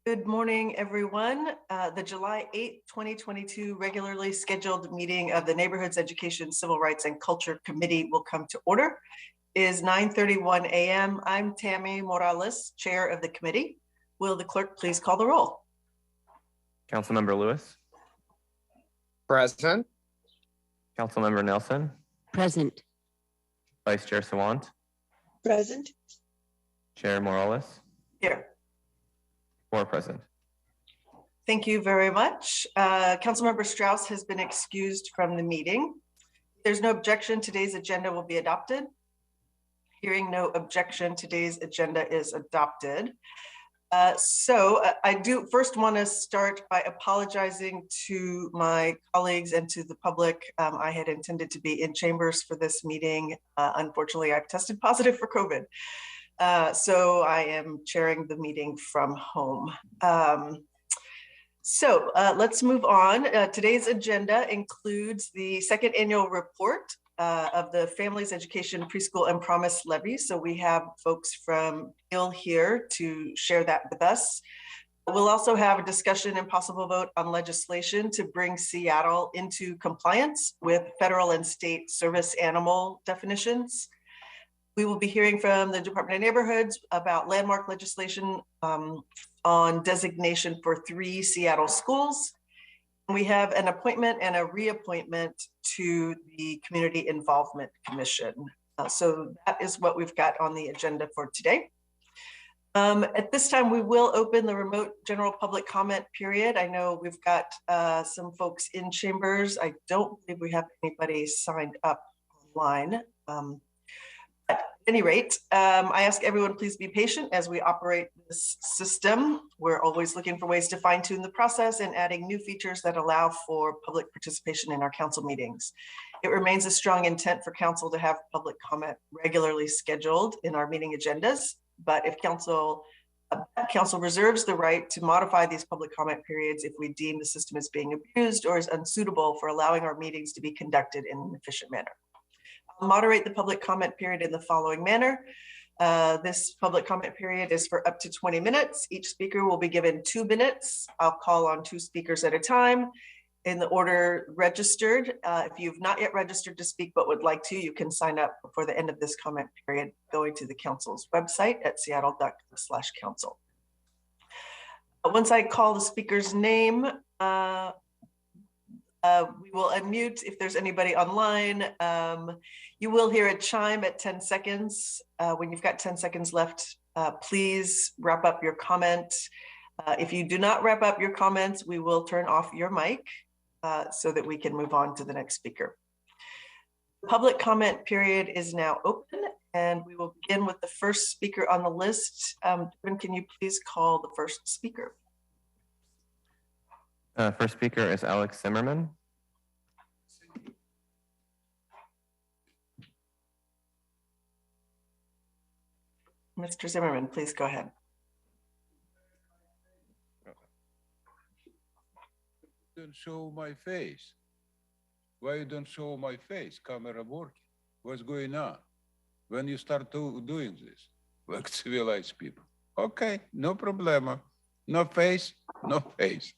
Good morning, everyone. The July 8th, 2022 regularly scheduled meeting of the Neighborhoods Education, Civil Rights, and Culture Committee will come to order. It is 9:31 a.m. I'm Tammy Morales, Chair of the committee. Will the clerk please call the roll? Councilmember Lewis. Present. Councilmember Nelson. Present. Vice Chair Sawant. Present. Chair Morales. Here. 4 present. Thank you very much. Councilmember Strauss has been excused from the meeting. If there's no objection, today's agenda will be adopted. Hearing no objection, today's agenda is adopted. I do first want to start by apologizing to my colleagues and to the public. I had intended to be in chambers for this meeting. Unfortunately, I've tested positive for COVID. So I am chairing the meeting from home. Let's move on. Today's agenda includes the second annual report of the Families Education Preschool and Promise Levy. So we have folks from Hill here to share that with us. We'll also have a discussion and possible vote on legislation to bring Seattle into compliance with federal and state service animal definitions. We will be hearing from the Department of Neighborhoods about landmark legislation on designation for 3 Seattle schools. We have an appointment and a reappointment to the Community Involvement Commission. So that is what we've got on the agenda for today. At this time, we will open the remote general public comment period. I know we've got some folks in chambers. I don't believe we have anybody signed up online. At any rate, I ask everyone please be patient as we operate this system. We're always looking for ways to fine tune the process and adding new features that allow for public participation in our council meetings. It remains a strong intent for council to have public comment regularly scheduled in our meeting agendas, but if council reserves the right to modify these public comment periods if we deem the system is being abused or is unsuitable for allowing our meetings to be conducted in an efficient manner. I'll moderate the public comment period in the following manner. This public comment period is for up to 20 minutes. Each speaker will be given 2 minutes. I'll call on 2 speakers at a time in the order registered. If you've not yet registered to speak but would like to, you can sign up before the end of this comment period going to the council's website at seattle.gov/council. Once I call the speaker's name, we will unmute if there's anybody online. You will hear a chime at 10 seconds. When you've got 10 seconds left, please wrap up your comment. If you do not wrap up your comments, we will turn off your mic so that we can move on to the next speaker. The public comment period is now open, and we will begin with the first speaker on the list. Can you please call the first speaker? First speaker is Alex Zimmerman. Mr. Zimmerman, please go ahead. Don't show my face. Why you don't show my face? Camera working. What's going on? When you start doing this, like civilized people. Okay, no problema. No face, no face.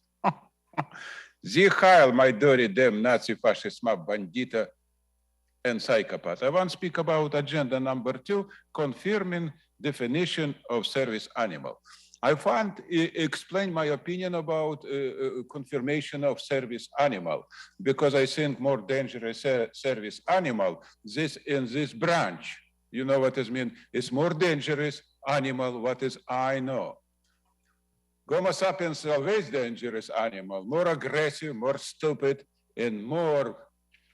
Sie Heil, my dirty damn Nazi fascist mob bandita and psychopath. I want to speak about agenda number 2, confirming definition of service animal. I want to explain my opinion about confirmation of service animal, because I think more dangerous service animal, this in this branch, you know what it means? It's more dangerous animal, what is I know. Homo sapiens is always dangerous animal, more aggressive, more stupid, and more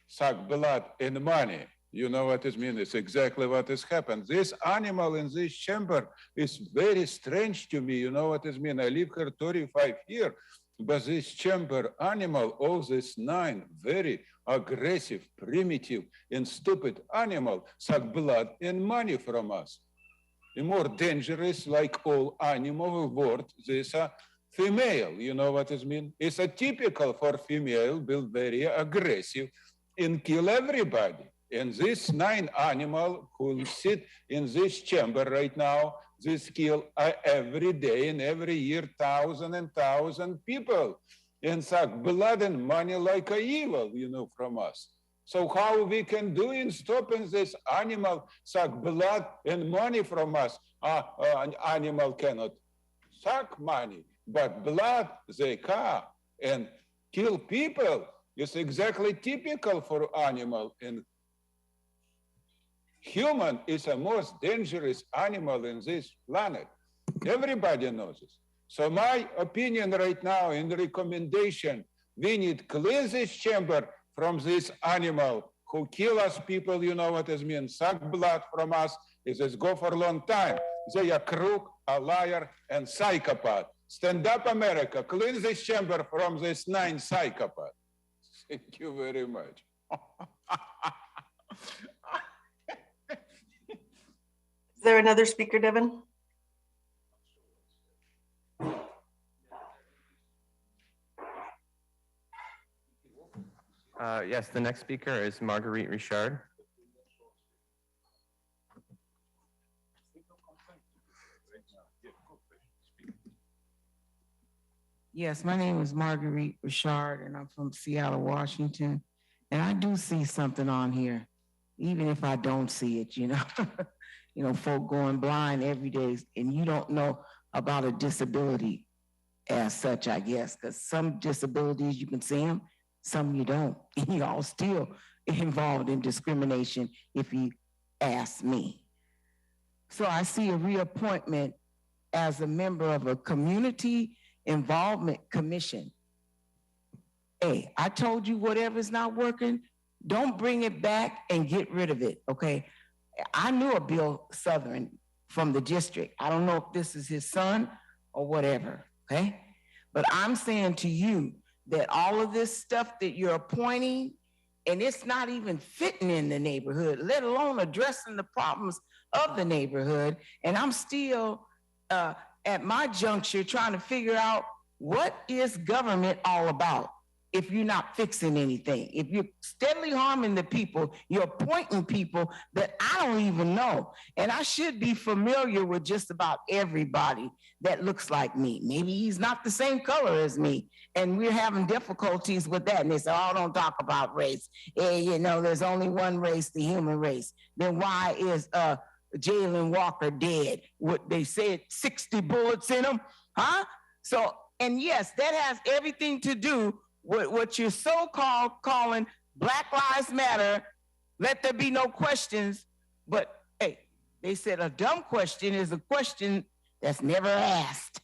suck blood and money. You know what it means? It's exactly what has happened. This animal in this chamber is very strange to me. You know what it means? I live here 35 years, but this chamber animal, all this 9 very aggressive, primitive, and stupid animal suck blood and money from us. The more dangerous, like all animal world, this a female. You know what it means? It's a typical for female, be very aggressive and kill everybody. And this 9 animal who sit in this chamber right now, This kill every day and every year, thousand and thousand people, and suck blood and money like a evil, from us. So how we can do in stopping this animal suck blood and money from us? An animal cannot suck money, but blood they can and kill people is exactly typical for animal. And human is the most dangerous animal in this planet. Everybody knows this. So my opinion right now in the recommendation, we need clean this chamber from this animal who kill us people, you know what it means, suck blood from us, is this go for a long time. They are crook, a liar, and psychopath. Stand up, America, clean this chamber from this 9 psychopaths. Thank you very much. Is there another speaker, Devin? Yes, the next speaker is Marguerite Richard. Yes, my name is Marguerite Richard, and I'm from Seattle, Washington. And I do see something on here, even if I don't see it, folk going blind every day, and you don't know about a disability as such, I guess, because some disabilities you can see them, some you don't. And y'all still involved in discrimination if you ask me. So I see a reappointment as a member of a community involvement commission. Hey, I told you whatever's not working, don't bring it back and get rid of it, okay? I knew a Bill Southern from the district. I don't know if this is his son or whatever, okay? But I'm saying to you that all of this stuff that you're appointing, and it's not even fitting in the neighborhood, let alone addressing the problems of the neighborhood. And I'm still at my juncture trying to figure out what is government all about if you're not fixing anything. If you're steadily harming the people, you're appointing people that I don't even know. And I should be familiar with just about everybody that looks like me. Maybe he's not the same color as me, and we're having difficulties with that. And they say, oh, don't talk about race. There's only one race, the human race. Then why is Jalen Walker dead? What they said, 60 bullets in him, huh? So, and yes, that has everything to do with what you're so-called calling Black Lives Matter, let there be no questions. But hey, they said a dumb question is a question that's never asked.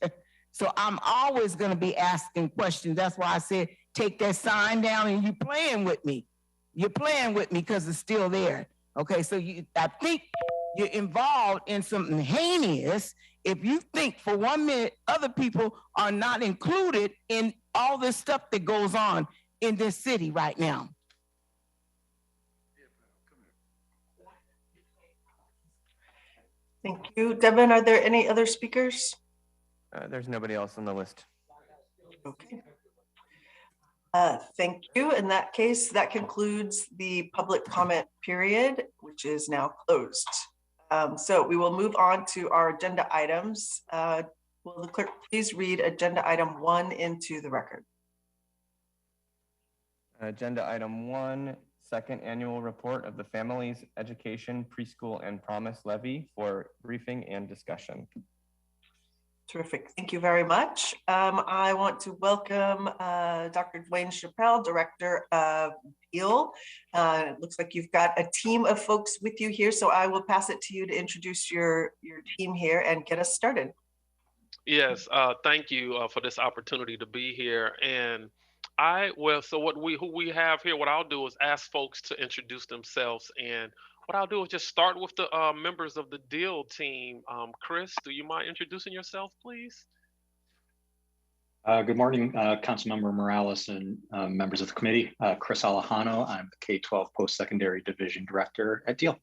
So I'm always gonna be asking questions. That's why I said, take that sign down, and you playing with me. You're playing with me because it's still there. Okay, so I think you're involved in something heinous if you think for 1 minute other people are not included in all this stuff that goes on in this city right now. Thank you. Devin, are there any other speakers? There's nobody else on the list. Okay. Thank you. In that case, that concludes the public comment period, which is now closed. So we will move on to our agenda items. Will the clerk please read agenda item 1 into the record? Agenda item 1, second annual report of the Families Education Preschool and Promise Levy for briefing and discussion. Terrific. Thank you very much. I want to welcome Dr. Dwayne Chappelle, Director of Deal. It looks like you've got a team of folks with you here, so I will pass it to you to introduce your team here and get us started. Yes, thank you for this opportunity to be here. And who we have here, what I'll do is ask folks to introduce themselves. And what I'll do is just start with the members of the Deal team. Chris, do you mind introducing yourself, please? Good morning, Councilmember Morales and members of the committee. Chris Alejano, I'm the K-12 Post-Secondary Division Director at Deal.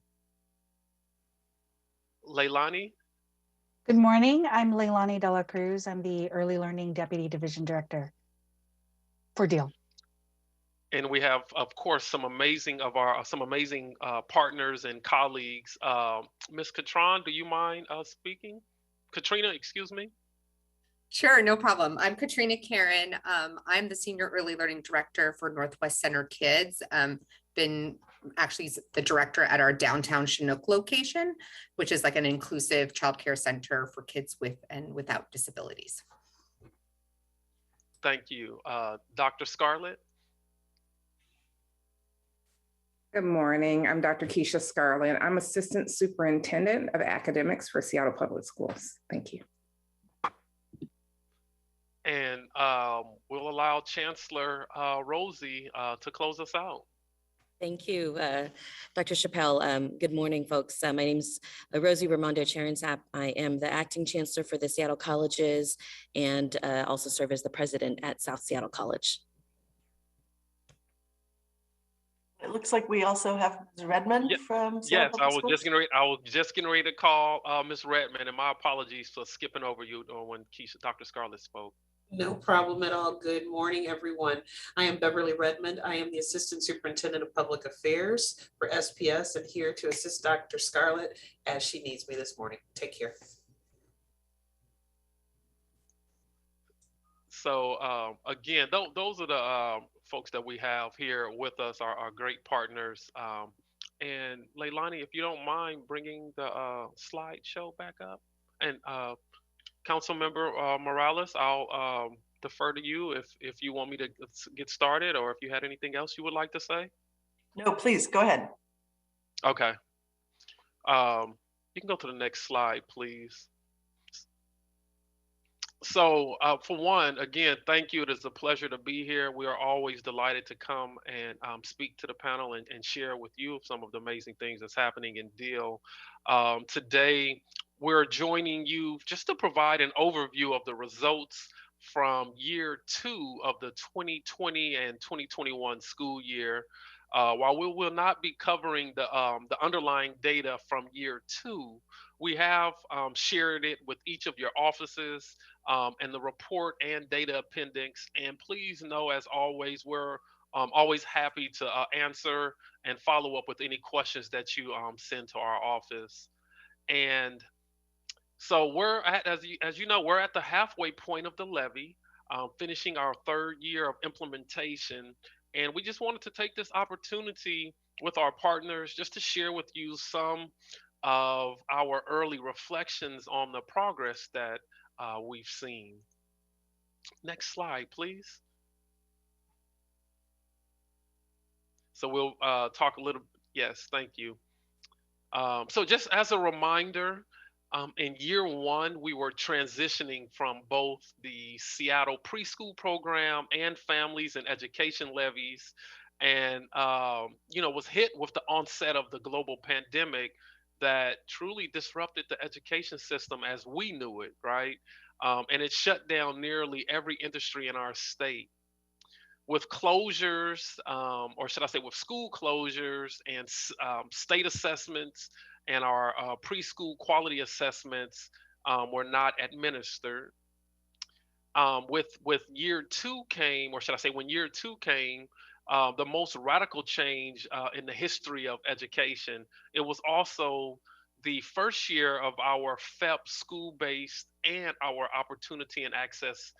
Leilani? Good morning, I'm Leilani De La Cruz. I'm the Early Learning Deputy Division Director for Deal. And we have, of course, some amazing partners and colleagues. Ms. Catron, do you mind speaking? Katrina, excuse me. Sure, no problem. I'm Katrina Karen. I'm the Senior Early Learning Director for Northwest Center Kids. Been actually the director at our downtown Chinook location, which is like an inclusive childcare center for kids with and without disabilities. Thank you. Dr. Scarlett? Good morning. I'm Dr. Keisha Scarlett. I'm Assistant Superintendent of Academics for Seattle Public Schools. Thank you. And we'll allow Chancellor Rosie to close us out. Thank you, Dr. Chappelle. Good morning, folks. My name's Rosie Ramondo Cherensap. I am the acting chancellor for the Seattle Colleges and also serve as the president at South Seattle College. It looks like we also have Ms. Redmond from Seattle Yes, I was Schools. just getting ready to call Ms. Redmond, and my apologies for skipping over you when Dr. Scarlett spoke. No problem at all. Good morning, everyone. I am Beverly Redmond. I am the Assistant Superintendent of Public Affairs for SPS and here to assist Dr. Scarlett as she needs me this morning. Take care. So again, those are the folks that we have here with us, our great partners. And Leilani, if you don't mind bringing the slideshow back up. And Councilmember Morales, I'll defer to you if you want me to get started or if you had anything else you would like to say. No, please, go ahead. Okay. You can go to the next slide, please. So for one, again, thank you. It is a pleasure to be here. We are always delighted to come and speak to the panel and share with you some of the amazing things that's happening in Deal. Today, we're joining you just to provide an overview of the results from year 2 of the 2020 and 2021 school year. While we will not be covering the underlying data from year 2, we have shared it with each of your offices and the report and data appendix. And please know, as always, we're always happy to answer and follow up with any questions that you send to our office. And so we're at, as you know, we're at the halfway point of the levy, finishing our 3rd year of implementation. And we just wanted to take this opportunity with our partners just to share with you some of our early reflections on the progress that we've seen. Next slide, please. So we'll talk a little, yes, thank you. So just as a reminder, in year 1, we were transitioning from both the Seattle preschool program and families and education levies, and was hit with the onset of the global pandemic that truly disrupted the education system as we knew it, right? And it shut down nearly every industry in our state. With closures, or should I say with school closures and state assessments and our preschool quality assessments were not administered. With year 2 came, or should I say when year 2 came, the most radical change in the history of education. It was also the first year of our FEP school-based and our opportunity and access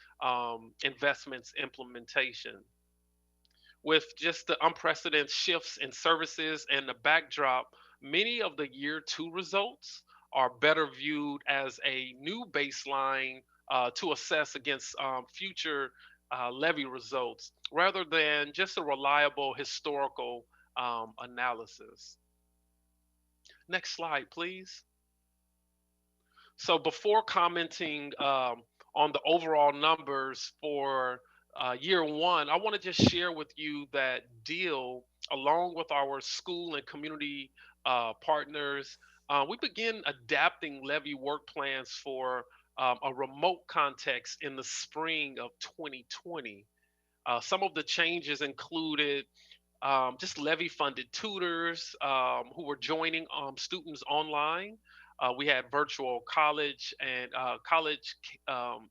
investments implementation. With just the unprecedented shifts in services and the backdrop, many of the year 2 results are better viewed as a new baseline to assess against future levy results rather than just a reliable historical analysis. Next slide, please. So before commenting on the overall numbers for year 1, I want to just share with you that Deal, along with our school and community partners, we begin adapting levy work plans for a remote context in the spring of 2020. Some of the changes included just levy-funded tutors who were joining students online. We had virtual college and college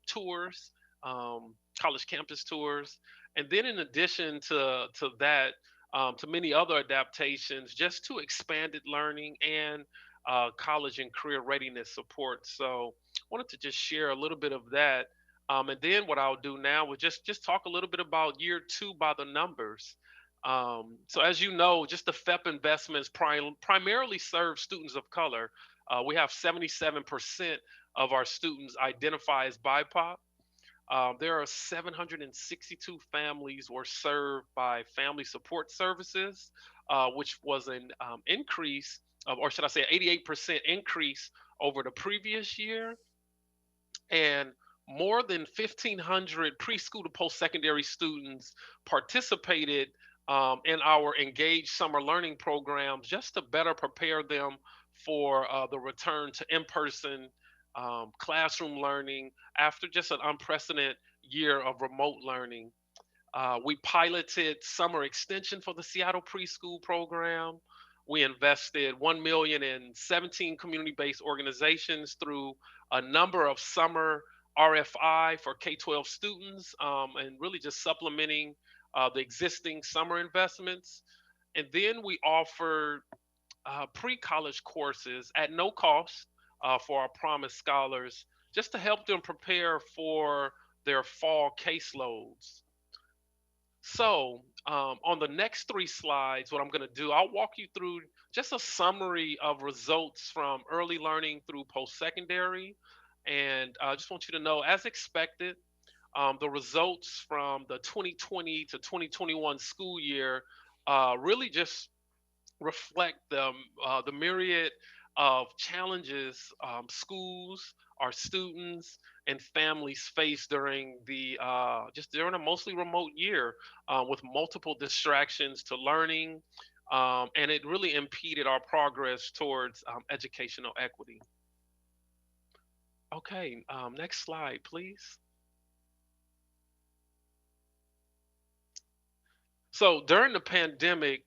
tours, college campus tours. And then in addition to that, to many other adaptations, just to expanded learning and college and career readiness support. So wanted to just share a little bit of that. And then what I'll do now is just talk a little bit about year two by the numbers. So as you know, just the FEP investments primarily serve students of color. We have 77% of our students identify as BIPOC. There are 762 families were served by family support services, which was an increase of, or should I say, 88% increase over the previous year. And more than 1,500 preschool to post-secondary students participated in our Engaged Summer Learning programs just to better prepare them for the return to in-person classroom learning after just an unprecedented year of remote learning. We piloted summer extension for the Seattle Preschool program. We invested $1 million in 17 community-based organizations through a number of summer RFI for K-12 students, and really just supplementing the existing summer investments. And then we offered pre-college courses at no cost for our Promise scholars, just to help them prepare for their fall caseloads. So on the next three slides, what I'm going to do, I'll walk you through just a summary of results from early learning through post-secondary. And I just want you to know, as expected, the results from the 2020 to 2021 school year really just reflect the myriad of challenges schools, our students, and families face during the just during a mostly remote year with multiple distractions to learning, and it really impeded our progress towards educational equity. Okay, next slide, please. So during the pandemic,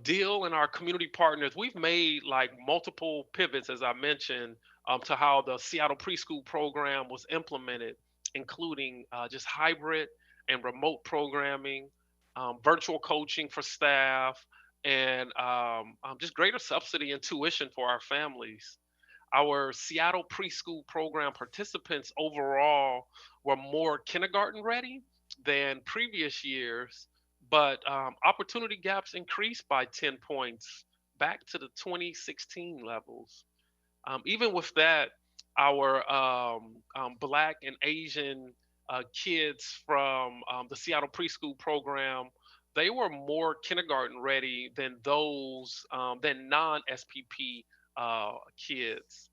Deal and our community partners, we've made like multiple pivots, as I mentioned, to how the Seattle Preschool program was implemented, including just hybrid and remote programming, virtual coaching for staff, and just greater subsidy and tuition for our families. Our Seattle Preschool program participants overall were more kindergarten ready than previous years, but opportunity gaps increased by 10 points back to the 2016 levels. Even with that, our Black and Asian kids from the Seattle Preschool program, they were more kindergarten ready than those than non-SPP kids.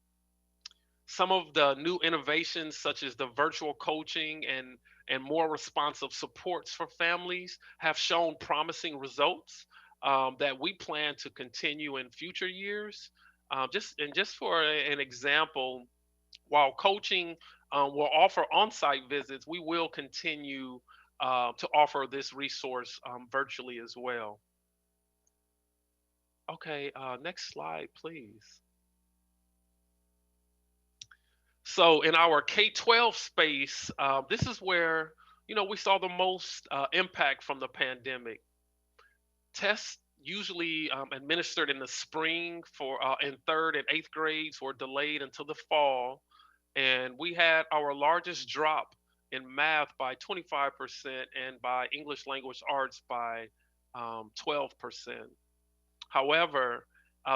Some of the new innovations, such as the virtual coaching and more responsive supports for families, have shown promising results that we plan to continue in future years. Just for an example, while coaching will offer on-site visits, we will continue to offer this resource virtually as well. Okay, next slide, please. So in our K-12 space, this is where, we saw the most impact from the pandemic. Tests usually administered in the spring for in third and eighth grades were delayed until the fall. And we had our largest drop in math by 25% and by English language arts by 12%. However,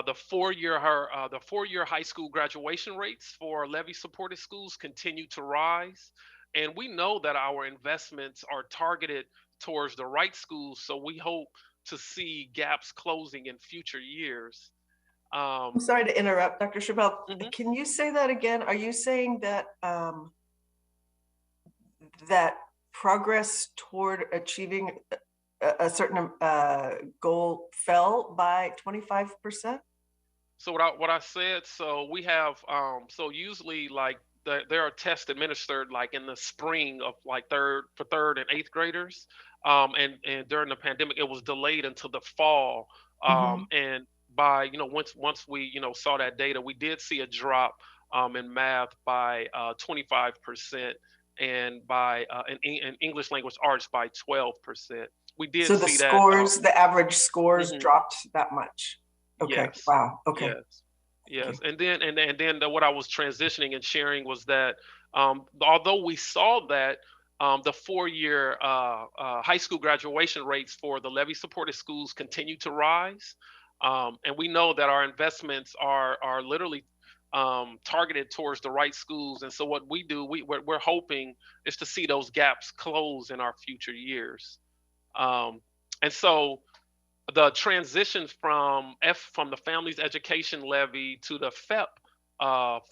the four-year high school graduation rates for Levy supported schools continue to rise, and we know that our investments are targeted towards the right schools. So we hope to see gaps closing in future years. I'm sorry to interrupt, Dr. Chappell. Mhm. Can you say that again? Are you saying that that progress toward achieving a certain goal fell by 25%? So what I said, so we have so usually like there are tests administered like in the spring of like third and eighth graders, and during the pandemic it was delayed until the fall, and by once we saw that data, we did see a drop in math by 25% and by in English language arts by 12%. We did So the see that scores, the average scores dropped that much. Okay. yes, Wow. Okay. yes. Yes, and then what I was transitioning and sharing was that although we saw that the 4-year high school graduation rates for the levy supported schools continue to rise, and we know that our investments are literally targeted towards the right schools. And so what we do, we're hoping is to see those gaps close in our future years. Um, and so the transition from the Families Education Levy to the FEP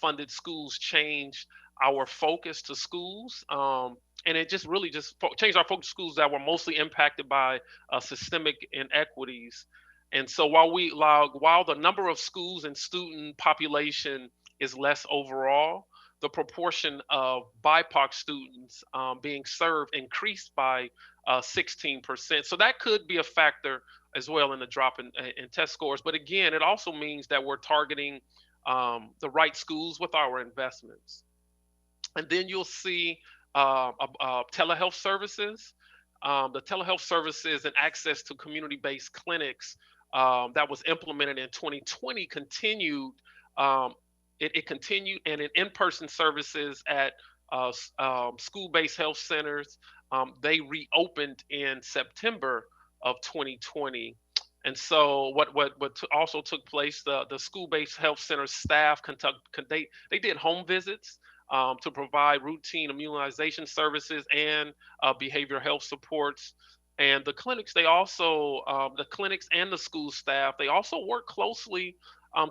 funded schools changed our focus to schools, and it just really changed our focus to schools that were mostly impacted by systemic inequities. And so while the number of schools and student population is less overall, the proportion of BIPOC students being served increased by 16%. So that could be a factor as well in the drop in test scores. But again, it also means that we're targeting the right schools with our investments. And then you'll see telehealth services. The telehealth services and access to community-based clinics that was implemented in 2020 continued. It continued, and in-person services at school-based health centers, they reopened in September of 2020. And so what also took place, the school-based health center staff they did home visits to provide routine immunization services and behavioral health supports. And the clinics and the school staff, they also work closely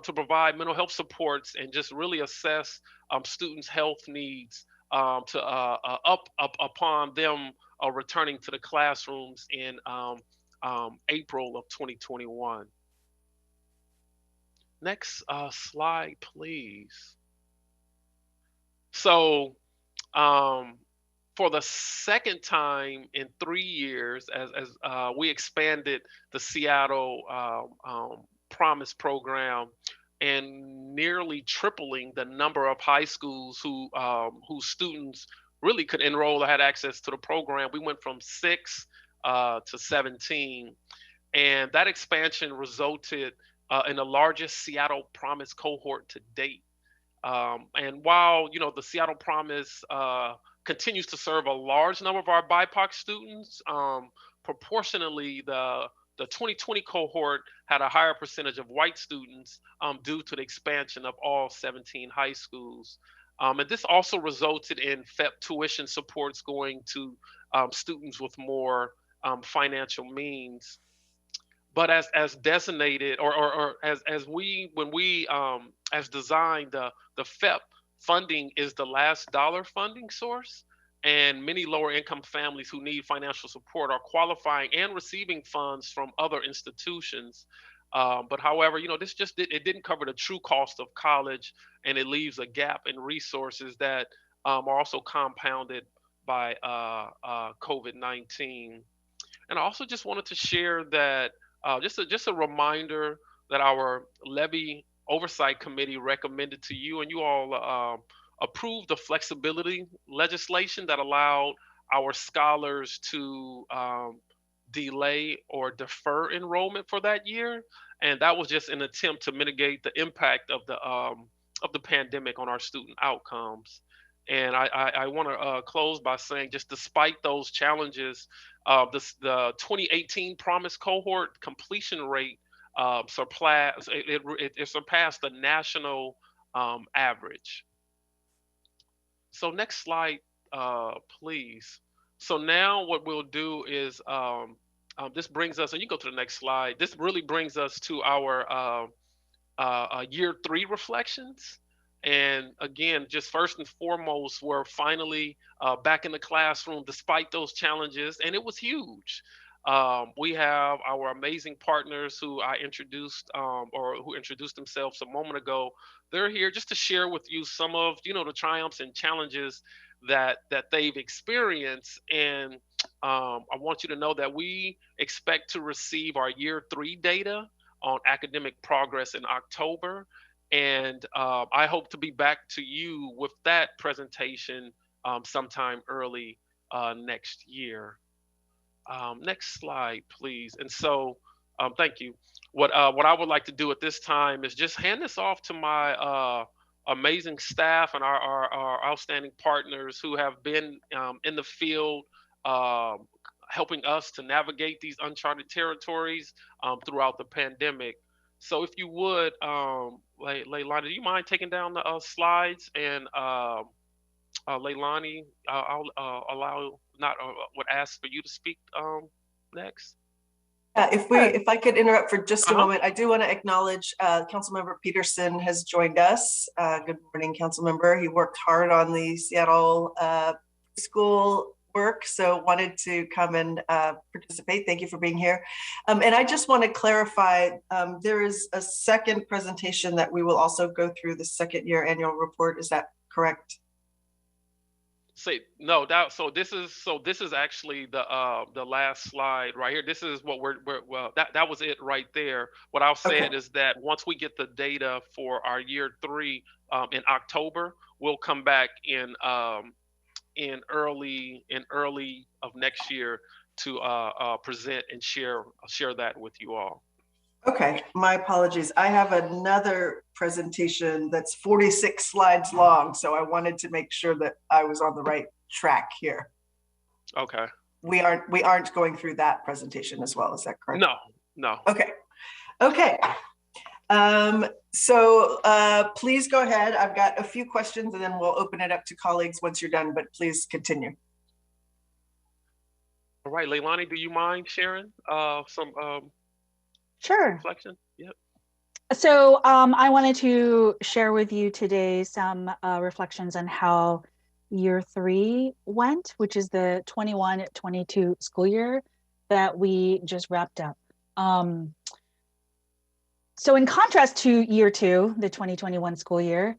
to provide mental health supports and just really assess students' health needs to up upon them returning to the classrooms in April of 2021. Next slide, please. So, for the second time in 3 years, as we expanded the Seattle Promise program and nearly tripling the number of high schools whose students really could enroll or had access to the program. We went from 6 to 17, and that expansion resulted in the largest Seattle Promise cohort to date. And while the Seattle Promise continues to serve a large number of our BIPOC students, proportionally the 2020 cohort had a higher percentage of white students due to the expansion of all 17 high schools. And this also resulted in FEP tuition supports going to students with more financial means. But as designated or as we when we as designed, the FEP funding is the last dollar funding source, and many lower income families who need financial support are qualifying and receiving funds from other institutions. But however, it didn't cover the true cost of college, and it leaves a gap in resources that are also compounded by COVID-19. And I also just wanted to share that just a reminder that our levy oversight committee recommended to you, and you all approved the flexibility legislation that allowed our scholars to delay or defer enrollment for that year. And that was just an attempt to mitigate the impact of the pandemic on our student outcomes. And I want to close by saying, just despite those challenges, the 2018 Promise cohort completion rate surpassed the national average. So next slide, please. So now what we'll do is this brings us, and you go to the next slide. This really brings us to our year 3 reflections. And again, just first and foremost, we're finally back in the classroom despite those challenges, and it was huge. We have our amazing partners who I introduced or who introduced themselves a moment ago. They're here just to share with you some of the triumphs and challenges that they've experienced. And I want you to know that we expect to receive our year 3 data on academic progress in October. And I hope to be back to you with that presentation sometime early next year. Next slide, please. And so, thank you. what I would like to do at this time is just hand this off to my amazing staff and our outstanding partners who have been in the field, helping us to navigate these uncharted territories throughout the pandemic. So if you would, Leilani, do you mind taking down the slides? And Leilani, I'll allow, not would ask for you to speak next. If I could interrupt for just a moment, I do want to acknowledge Councilmember Peterson has joined us. Good morning, Councilmember. He worked hard on the Seattle school work, so wanted to come and participate. Thank you for being here. And I just want to clarify, there is a second presentation that we will also go through, the second year annual report. Is that correct? Say no. So this is actually the last slide right here. This is what well, that was it right there. What I'll say is that once we get the data for our year 3 in October, we'll come back in early of next year to present and share that with you all. Okay, my apologies. I have another presentation that's 46 slides long, so I wanted to make sure that I was on the right track here. Okay. We aren't going through that presentation as well, is that correct? No. Okay. So please go ahead. I've got a few questions and then we'll open it up to colleagues once you're done, but please continue. All right, Leilani, do you mind sharing some Sure. reflection? Yep. So I wanted to share with you today some reflections on how year 3 went, which is the 21-22 school year that we just wrapped up. So in contrast to year 2, the 2021 school year,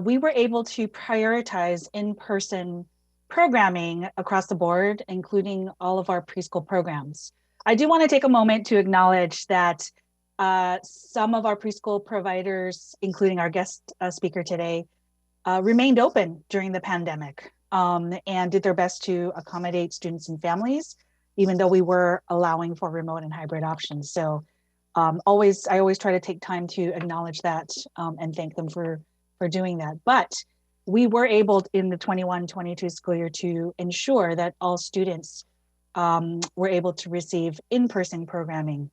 we were able to prioritize in-person programming across the board, including all of our preschool programs. I do want to take a moment to acknowledge that some of our preschool providers, including our guest speaker today, remained open during the pandemic and did their best to accommodate students and families, even though we were allowing for remote and hybrid options. So I always try to take time to acknowledge that and thank them for doing that. But we were able in the 21-22 school year to ensure that all students were able to receive in-person programming.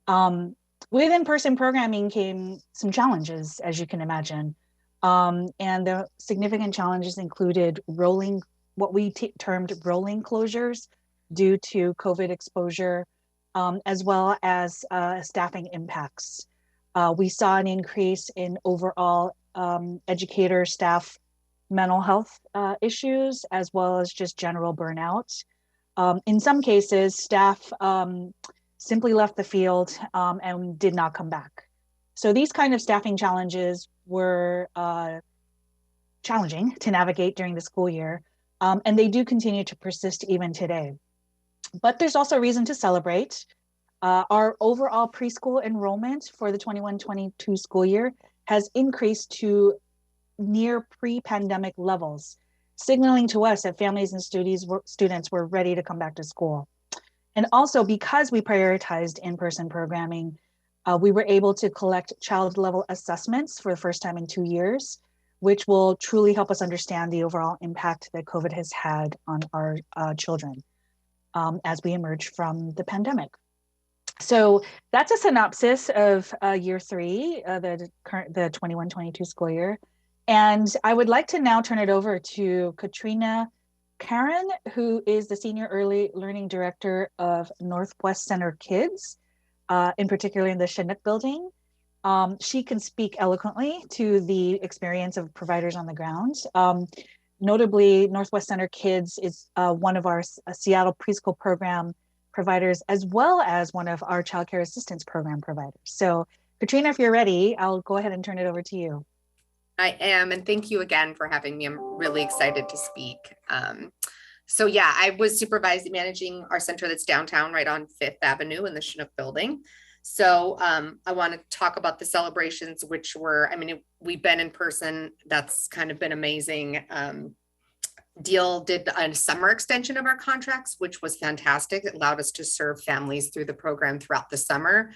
With in-person programming came some challenges, as you can imagine. And the significant challenges included what we termed rolling closures due to COVID exposure, as well as staffing impacts. We saw an increase in overall educator staff mental health issues, as well as just general burnout. In some cases, staff simply left the field and did not come back. So these kind of staffing challenges were challenging to navigate during the school year, and they do continue to persist even today. But there's also reason to celebrate. Our overall preschool enrollment for the 21-22 school year has increased to near pre-pandemic levels, signaling to us that families and students were ready to come back to school. And also because we prioritized in-person programming, we were able to collect child level assessments for the first time in 2 years, which will truly help us understand the overall impact that COVID has had on our children as we emerge from the pandemic. So that's a synopsis of year 3, the 21-22 school year. And I would like to now turn it over to Katrina Karen, who is the Senior Early Learning Director of Northwest Center Kids, in particular in the Chinook building. She can speak eloquently to the experience of providers on the ground. Notably, Northwest Center Kids is one of our Seattle preschool program providers, as well as one of our child care assistance program providers. So Katrina, if you're ready, I'll go ahead and turn it over to you. I am, and thank you again for having me. I'm really excited to speak. So yeah, I was managing our center that's downtown right on 5th Avenue in the Chinook building. So I want to talk about the celebrations, which were, we've been in person. That's kind of been amazing. Deal did a summer extension of our contracts, which was fantastic. It allowed us to serve families through the program throughout the summer.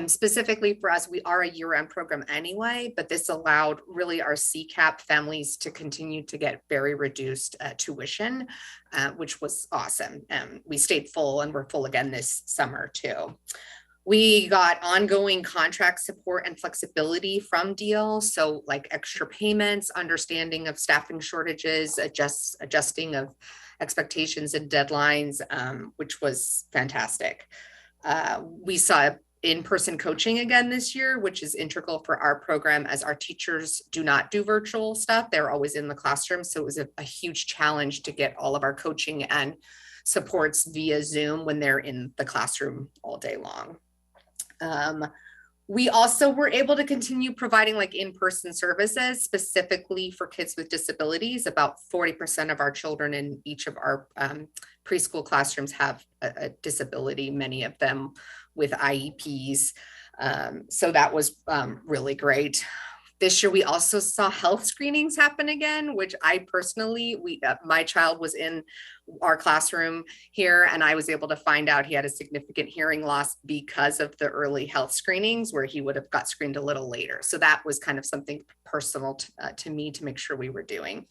Specifically for us, we are a year-round program anyway, but this allowed really our CCAP families to continue to get very reduced tuition, which was awesome. We stayed full and we're full again this summer too. We got ongoing contract support and flexibility from Deal. So like extra payments, understanding of staffing shortages, adjusting of expectations and deadlines, which was fantastic. We saw in-person coaching again this year, which is integral for our program as our teachers do not do virtual stuff. They're always in the classroom. So it was a huge challenge to get all of our coaching and supports via Zoom when they're in the classroom all day long. We also were able to continue providing like in-person services specifically for kids with disabilities. About 40% of our children in each of our preschool classrooms have a disability, many of them with IEPs. So that was really great. This year, we also saw health screenings happen again, which I personally, my child was in our classroom here and I was able to find out he had a significant hearing loss because of the early health screenings where he would have got screened a little later. So that was kind of something personal to me to make sure we were doing.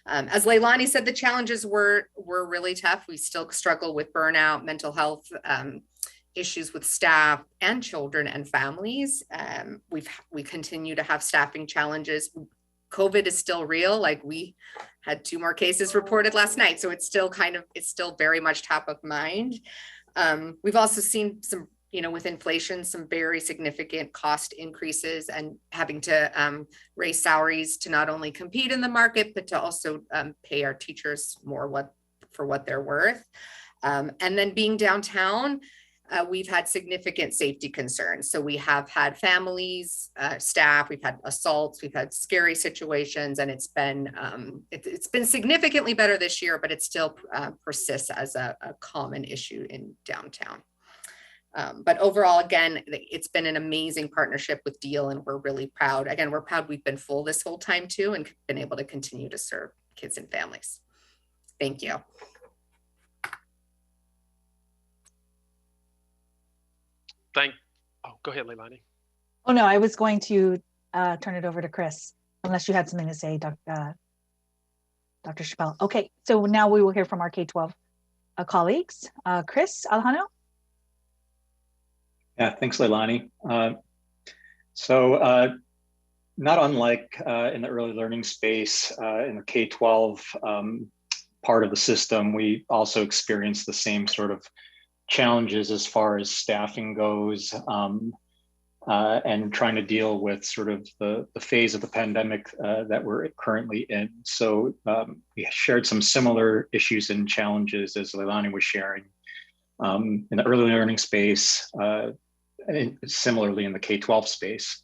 As Leilani said, the challenges were really tough. We still struggle with burnout, mental health, issues with staff and children and families. We continue to have staffing challenges. COVID is still real. Like we had 2 more cases reported last night. So it's still very much top of mind. We've also seen some, with inflation, some very significant cost increases and having to raise salaries to not only compete in the market, but to also pay our teachers more for what they're worth. And then being downtown, we've had significant safety concerns. So we have had families, staff, we've had assaults, we've had scary situations, and it's been significantly better this year, but it still persists as a common issue in downtown. But overall, again, it's been an amazing partnership with Deal, and we're really proud. Again, we're proud we've been full this whole time too, and been able to continue to serve kids and families. Thank you. Go ahead, Leilani. Oh no, I was going to turn it over to Chris, unless you had something to say, Dr. Chappell. Okay, so now we will hear from our K-12 colleagues. Chris Alejano. Yeah, thanks, Leilani. Not unlike in the early learning space, in the K-12 part of the system, we also experience the same sort of challenges as far as staffing goes, and trying to deal with sort of the phase of the pandemic that we're currently in. So we shared some similar issues and challenges as Leilani was sharing in the early learning space, and similarly in the K-12 space.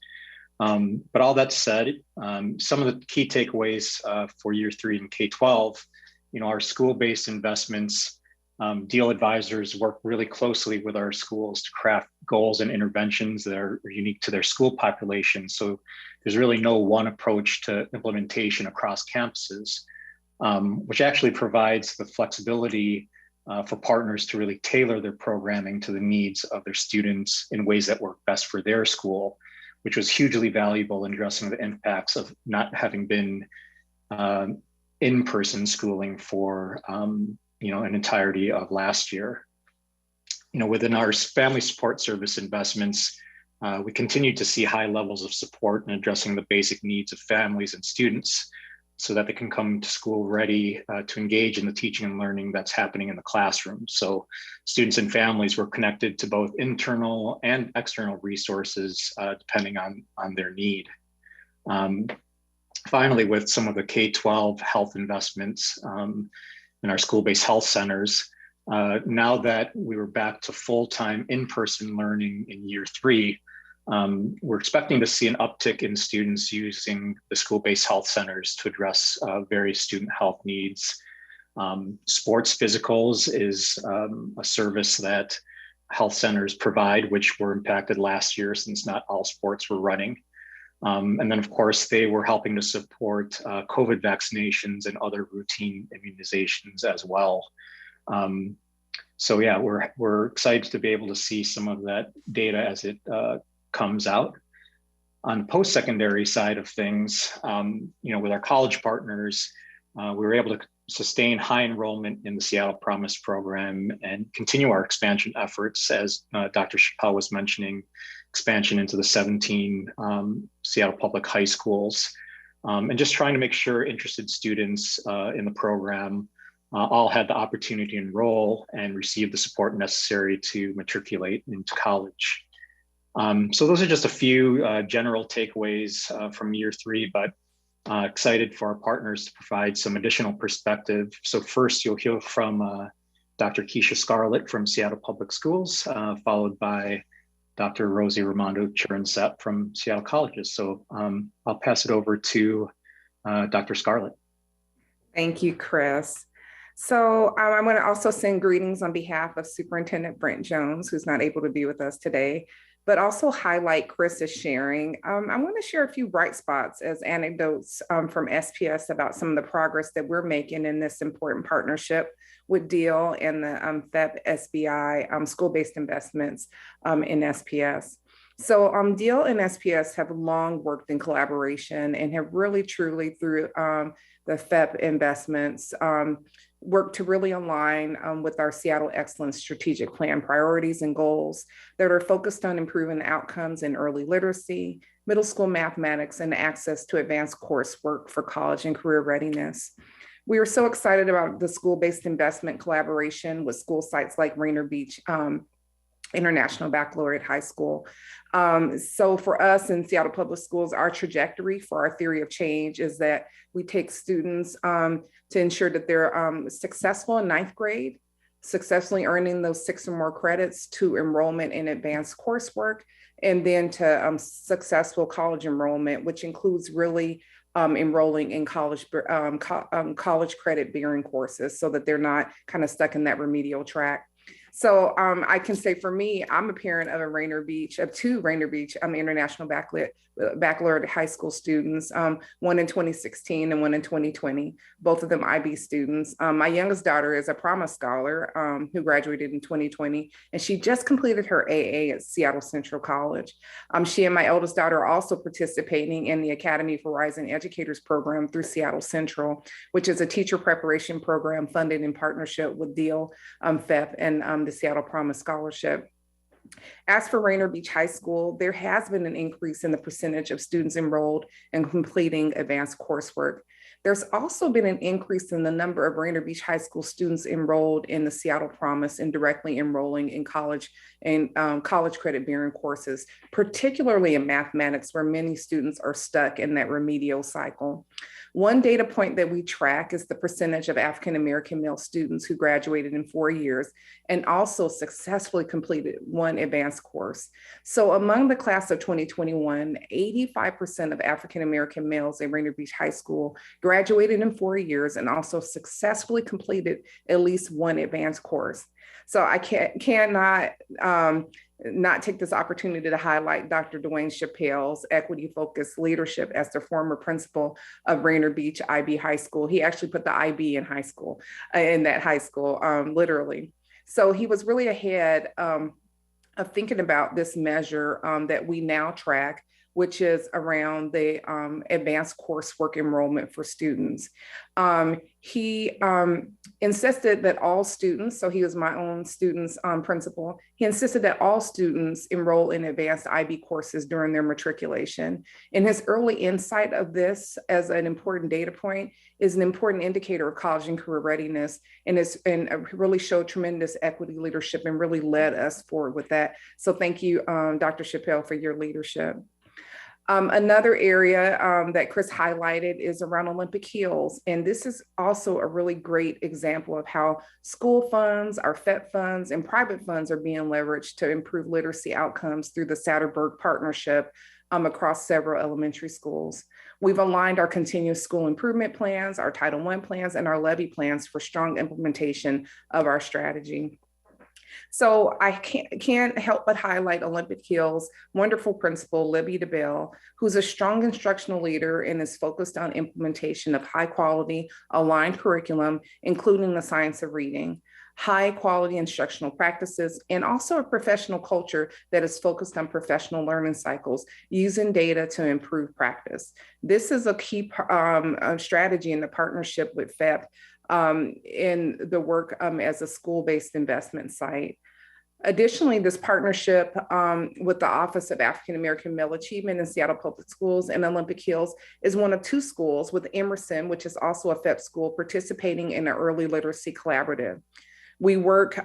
But all that said, some of the key takeaways for year 3 in K-12, our school-based investments, Deal advisors work really closely with our schools to craft goals and interventions that are unique to their school population. So there's really no one approach to implementation across campuses, which actually provides the flexibility for partners to really tailor their programming to the needs of their students in ways that work best for their school, which was hugely valuable in addressing the impacts of not having been in-person schooling for an entirety of last year. Within our family support service investments, we continue to see high levels of support in addressing the basic needs of families and students so that they can come to school ready to engage in the teaching and learning that's happening in the classroom. So students and families were connected to both internal and external resources depending on their need. Finally, with some of the K-12 health investments in our school-based health centers, now that we were back to full-time in-person learning in year 3, we're expecting to see an uptick in students using the school-based health centers to address various student health needs. Sports physicals is a service that health centers provide, which were impacted last year since not all sports were running. And then, of course, they were helping to support COVID vaccinations and other routine immunizations as well. So yeah, we're excited to be able to see some of that data as it comes out. On the post-secondary side of things, with our college partners, we were able to sustain high enrollment in the Seattle Promise program and continue our expansion efforts, as Dr. Chappelle was mentioning, expansion into the 17 Seattle public high schools, and just trying to make sure interested students in the program all had the opportunity to enroll and receive the support necessary to matriculate into college. So those are just a few general takeaways from year 3, but excited for our partners to provide some additional perspective. So first you'll hear from Dr. Keisha Scarlett from Seattle Public Schools, followed by Dr. Rosie Raimondo Chirinsep from Seattle Colleges. So I'll pass it over to Dr. Scarlett. Thank you, Chris. So I'm going to also send greetings on behalf of Superintendent Brent Jones, who's not able to be with us today, but also highlight Chris's sharing. I'm going to share a few bright spots as anecdotes from SPS about some of the progress that we're making in this important partnership with DEAL and the FEP SBI school-based investments in SPS. So DEAL and SPS have long worked in collaboration and have really truly through the FEP investments work to really align with our Seattle Excellence Strategic Plan priorities and goals that are focused on improving outcomes in early literacy, middle school mathematics, and access to advanced coursework for college and career readiness. We are so excited about the school-based investment collaboration with school sites like Rainier Beach International Baccalaureate High School. So for us in Seattle Public Schools, our trajectory for our theory of change is that we take students to ensure that they're successful in 9th grade, successfully earning those 6 or more credits to enrollment in advanced coursework, and then to successful college enrollment, which includes really enrolling in college credit bearing courses so that they're not kind of stuck in that remedial track. So I can say for me, I'm a parent of two Rainier Beach International Baccalaureate High School students, one in 2016 and one in 2020, both of them IB students. My youngest daughter is a Promise Scholar who graduated in 2020, and she just completed her AA at Seattle Central College. She and my eldest daughter are also participating in the Academy for Rising Educators program through Seattle Central, which is a teacher preparation program funded in partnership with DEAL, FEP, and the Seattle Promise Scholarship. As for Rainier Beach High School, there has been an increase in the percentage of students enrolled in completing advanced coursework. There's also been an increase in the number of Rainier Beach High School students enrolled in the Seattle Promise and directly enrolling in college and college credit bearing courses, particularly in mathematics, where many students are stuck in that remedial cycle. One data point that we track is the percentage of African-American male students who graduated in 4 years and also successfully completed one advanced course. So among the class of 2021, 85% of African-American males at Rainier Beach High School graduated in 4 years and also successfully completed at least one advanced course. So I cannot not take this opportunity to highlight Dr. Dwayne Chappell's equity-focused leadership as the former principal of Rainier Beach IB High School. He actually put the IB in that high school, literally. So he was really ahead of thinking about this measure that we now track, which is around the advanced coursework enrollment for students. He insisted that all students, so he was my own student's principal, he insisted that all students enroll in advanced IB courses during their matriculation. And his early insight of this as an important data point is an important indicator of college and career readiness, and really showed tremendous equity leadership and really led us forward with that. So thank you, Dr. Chappell, for your leadership. Another area that Chris highlighted is around Olympic Hills. And this is also a really great example of how school funds, our FEP funds, and private funds are being leveraged to improve literacy outcomes through the Satterberg partnership across several elementary schools. We've aligned our continuous school improvement plans, our Title I plans, and our levy plans for strong implementation of our strategy. So I can't help but highlight Olympic Hill's wonderful principal, Libby DeBell, who's a strong instructional leader and is focused on implementation of high quality, aligned curriculum, including the science of reading, high quality instructional practices, and also a professional culture that is focused on professional learning cycles using data to improve practice. This is a key strategy in the partnership with FEP in the work as a school-based investment site. Additionally, this partnership with the Office of African American Male Achievement in Seattle Public Schools and Olympic Hills is one of 2 schools, with Emerson, which is also a FEP school, participating in an early literacy collaborative. We work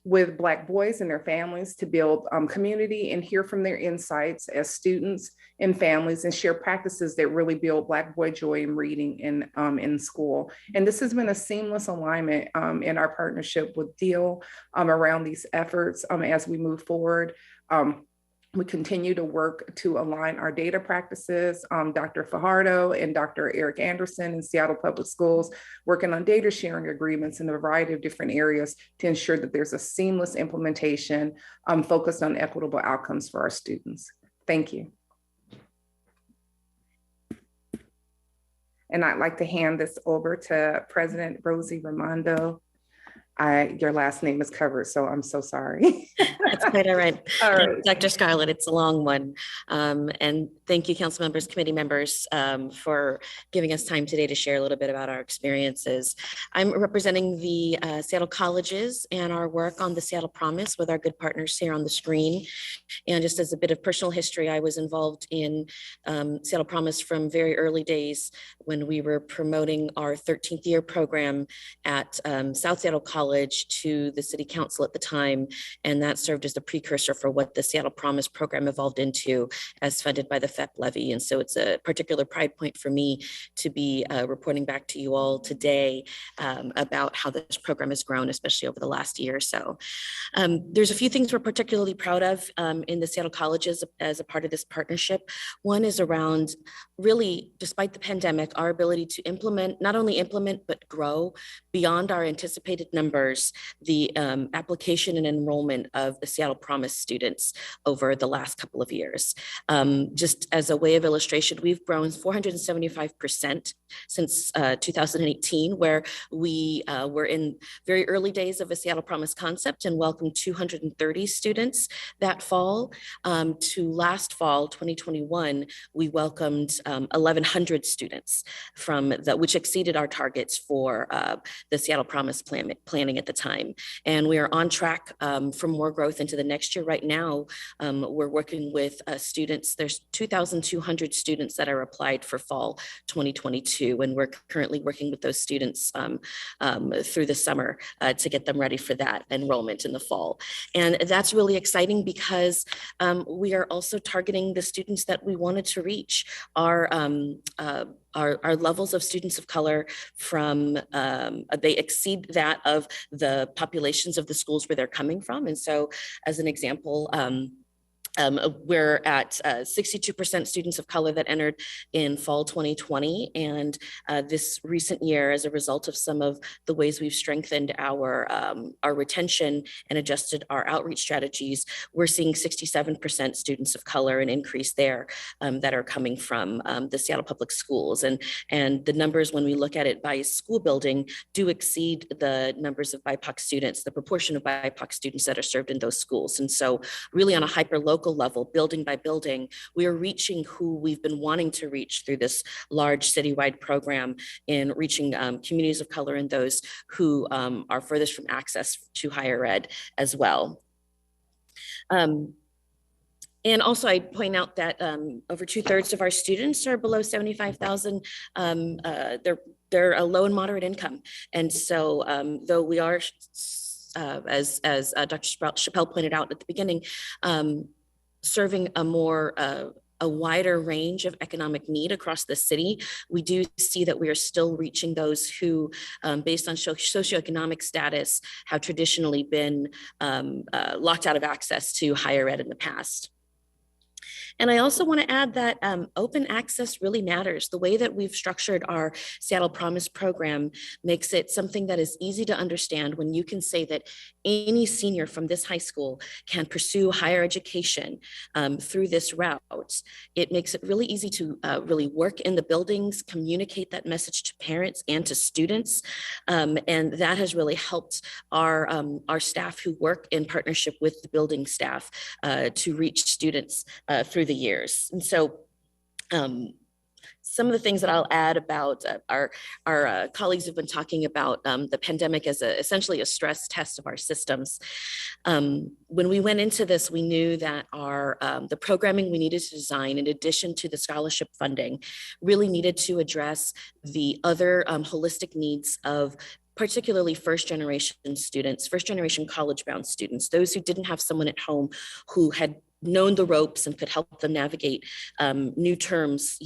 with Black boys and their families to build community and hear from their insights as students and families, and share practices that really build Black boy joy in reading in school. And this has been a seamless alignment in our partnership with Deal around these efforts as we move forward. We continue to work to align our data practices. Dr. Fajardo and Dr. Eric Anderson in Seattle Public Schools working on data sharing agreements in a variety of different areas to ensure that there's a seamless implementation focused on equitable outcomes for our students. Thank you. And I'd like to hand this over to President Rosie Raimondo. Your last name is covered, so I'm so sorry. That's quite all right. All right. Dr. Scarlett, it's a long one. And thank you, council members, committee members, for giving us time today to share a little bit about our experiences. I'm representing the Seattle colleges and our work on the Seattle Promise with our good partners here on the screen. And just as a bit of personal history, I was involved in Seattle Promise from very early days when we were promoting our 13th year program at South Seattle College to the city council at the time. And that served as the precursor for what the Seattle Promise program evolved into as funded by the FEP levy. And so it's a particular pride point for me to be reporting back to you all today about how this program has grown, especially over the last year or so. There's a few things we're particularly proud of in the Seattle colleges as a part of this partnership. One is around really, despite the pandemic, our ability to implement, not only implement, but grow beyond our anticipated numbers, the application and enrollment of the Seattle Promise students over the last couple of years. Just as a way of illustration, we've grown 475% since 2018, where we were in very early days of a Seattle Promise concept and welcomed 230 students that fall. To last fall, 2021, we welcomed 1,100 students from which exceeded our targets for the Seattle Promise planning at the time. And we are on track for more growth into the next year. Right now, we're working with students. There's 2,200 students that are applied for fall 2022. And we're currently working with those students through the summer to get them ready for that enrollment in the fall. And that's really exciting because we are also targeting the students that we wanted to reach. Our levels of students of color they exceed that of the populations of the schools where they're coming from. And so as an example, we're at 62% students of color that entered in fall 2020. And this recent year, as a result of some of the ways we've strengthened our retention and adjusted our outreach strategies, we're seeing 67% students of color, an increase there that are coming from the Seattle Public Schools. And the numbers, when we look at it by school building, do exceed the numbers of BIPOC students, the proportion of BIPOC students that are served in those schools. And so really on a hyper-local level, building by building, we are reaching who we've been wanting to reach through this large citywide program in reaching communities of color and those who are furthest from access to higher ed as well. And also I'd point out that over 2/3 of our students are below 75,000. They're a low and moderate income. And so though we are, as Dr. Chappell pointed out at the beginning, serving a wider range of economic need across the city, we do see that we are still reaching those who, based on socioeconomic status, have traditionally been locked out of access to higher ed in the past. And I also want to add that open access really matters. The way that we've structured our Seattle Promise program makes it something that is easy to understand when you can say that any senior from this high school can pursue higher education through this route. It makes it really easy to really work in the buildings, communicate that message to parents and to students. And that has really helped our staff who work in partnership with the building staff to reach students through the years. And so some of the things that I'll add about our colleagues have been talking about the pandemic as essentially a stress test of our systems. When we went into this, we knew that the programming we needed to design, in addition to the scholarship funding, really needed to address the other holistic needs of particularly first-generation students, first-generation college-bound students, those who didn't have someone at home who had known the ropes and could help them navigate new terms,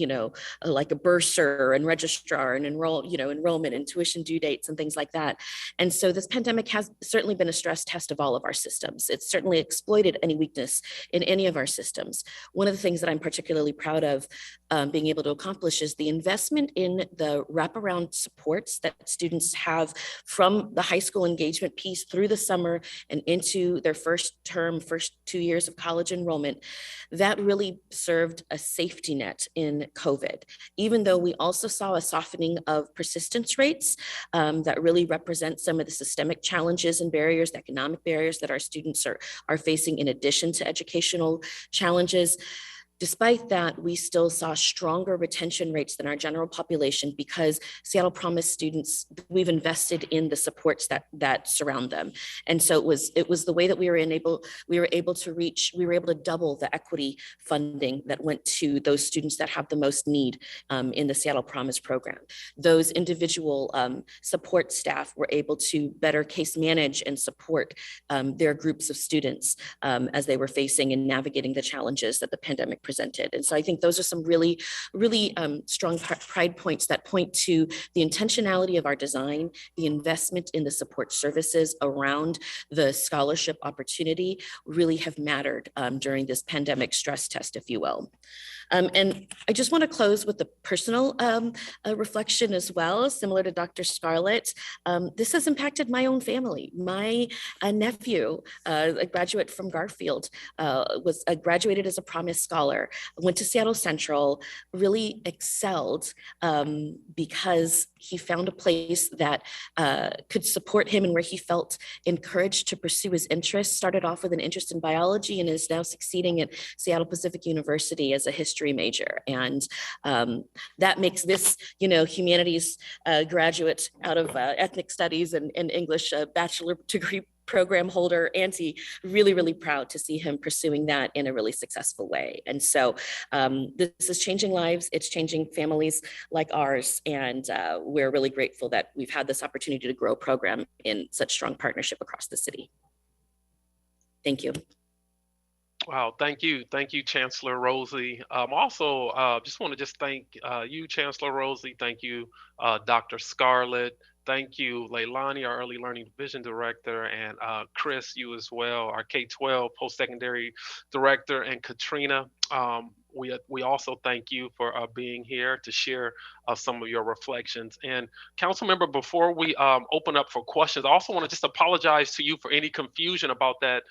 like a bursar and registrar and enrollment and tuition due dates and things like that. And so this pandemic has certainly been a stress test of all of our systems. It's certainly exploited any weakness in any of our systems. One of the things that I'm particularly proud of being able to accomplish is the investment in the wraparound supports that students have from the high school engagement piece through the summer and into their first 2 years of college enrollment. That really served a safety net in COVID, even though we also saw a softening of persistence rates that really represent some of the systemic challenges and barriers, the economic barriers that our students are facing in addition to educational challenges. Despite that, we still saw stronger retention rates than our general population because Seattle Promise students, we've invested in the supports that surround them. And so it was the way that we were able to double the equity funding that went to those students that have the most need in the Seattle Promise program. Those individual support staff were able to better case manage and support their groups of students as they were facing and navigating the challenges that the pandemic presented. And so I think those are some really strong pride points that point to the intentionality of our design, the investment in the support services around the scholarship opportunity really have mattered during this pandemic stress test, if you will. And I just want to close with a personal reflection as well, similar to Dr. Scarlett. This has impacted my own family. My nephew, a graduate from Garfield, graduated as a Promise Scholar, went to Seattle Central, really excelled because he found a place that could support him and where he felt encouraged to pursue his interests. Started off with an interest in biology and is now succeeding at Seattle Pacific University as a history major. And that makes this, humanities graduate out of ethnic studies and English bachelor degree program holder, Auntie, really proud to see him pursuing that in a really successful way. And so this is changing lives, it's changing families like ours. And we're really grateful that we've had this opportunity to grow a program in such strong partnership across the city. Thank you. Wow, thank you, Chancellor Rosie. Also, just want to thank you, Chancellor Rosie. Thank you, Dr. Scarlett. Thank you, Leilani, our Early Learning Division Director, and Chris, you as well, our K-12 Post-Secondary Director, and Katrina. We also thank you for being here to share some of your reflections. And council member, before we open up for questions, I also want to just apologize to you for any confusion about that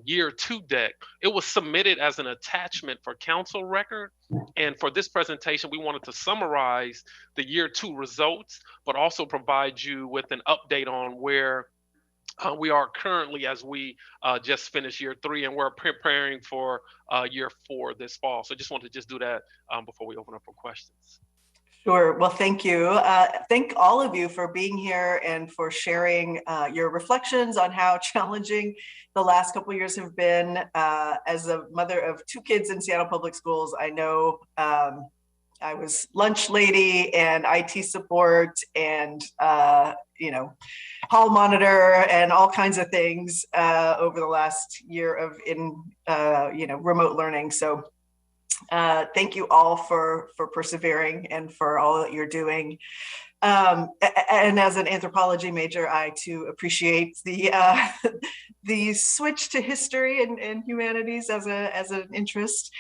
year 2 deck. It was submitted as an attachment for council record. And for this presentation, we wanted to summarize the year 2 results, but also provide you with an update on where we are currently as we just finished year 3, and we're preparing for year 4 this fall. So just wanted to do that before we open up for questions. Sure. Well, thank you. Thank all of you for being here and for sharing your reflections on how challenging the last couple of years have been. As a mother of 2 kids in Seattle Public Schools, I know I was lunch lady and IT support and, hall monitor and all kinds of things over the last year of remote learning. So Thank you all for persevering and for all that you're doing. And as an anthropology major, I too appreciate the the switch to history and humanities as an interest.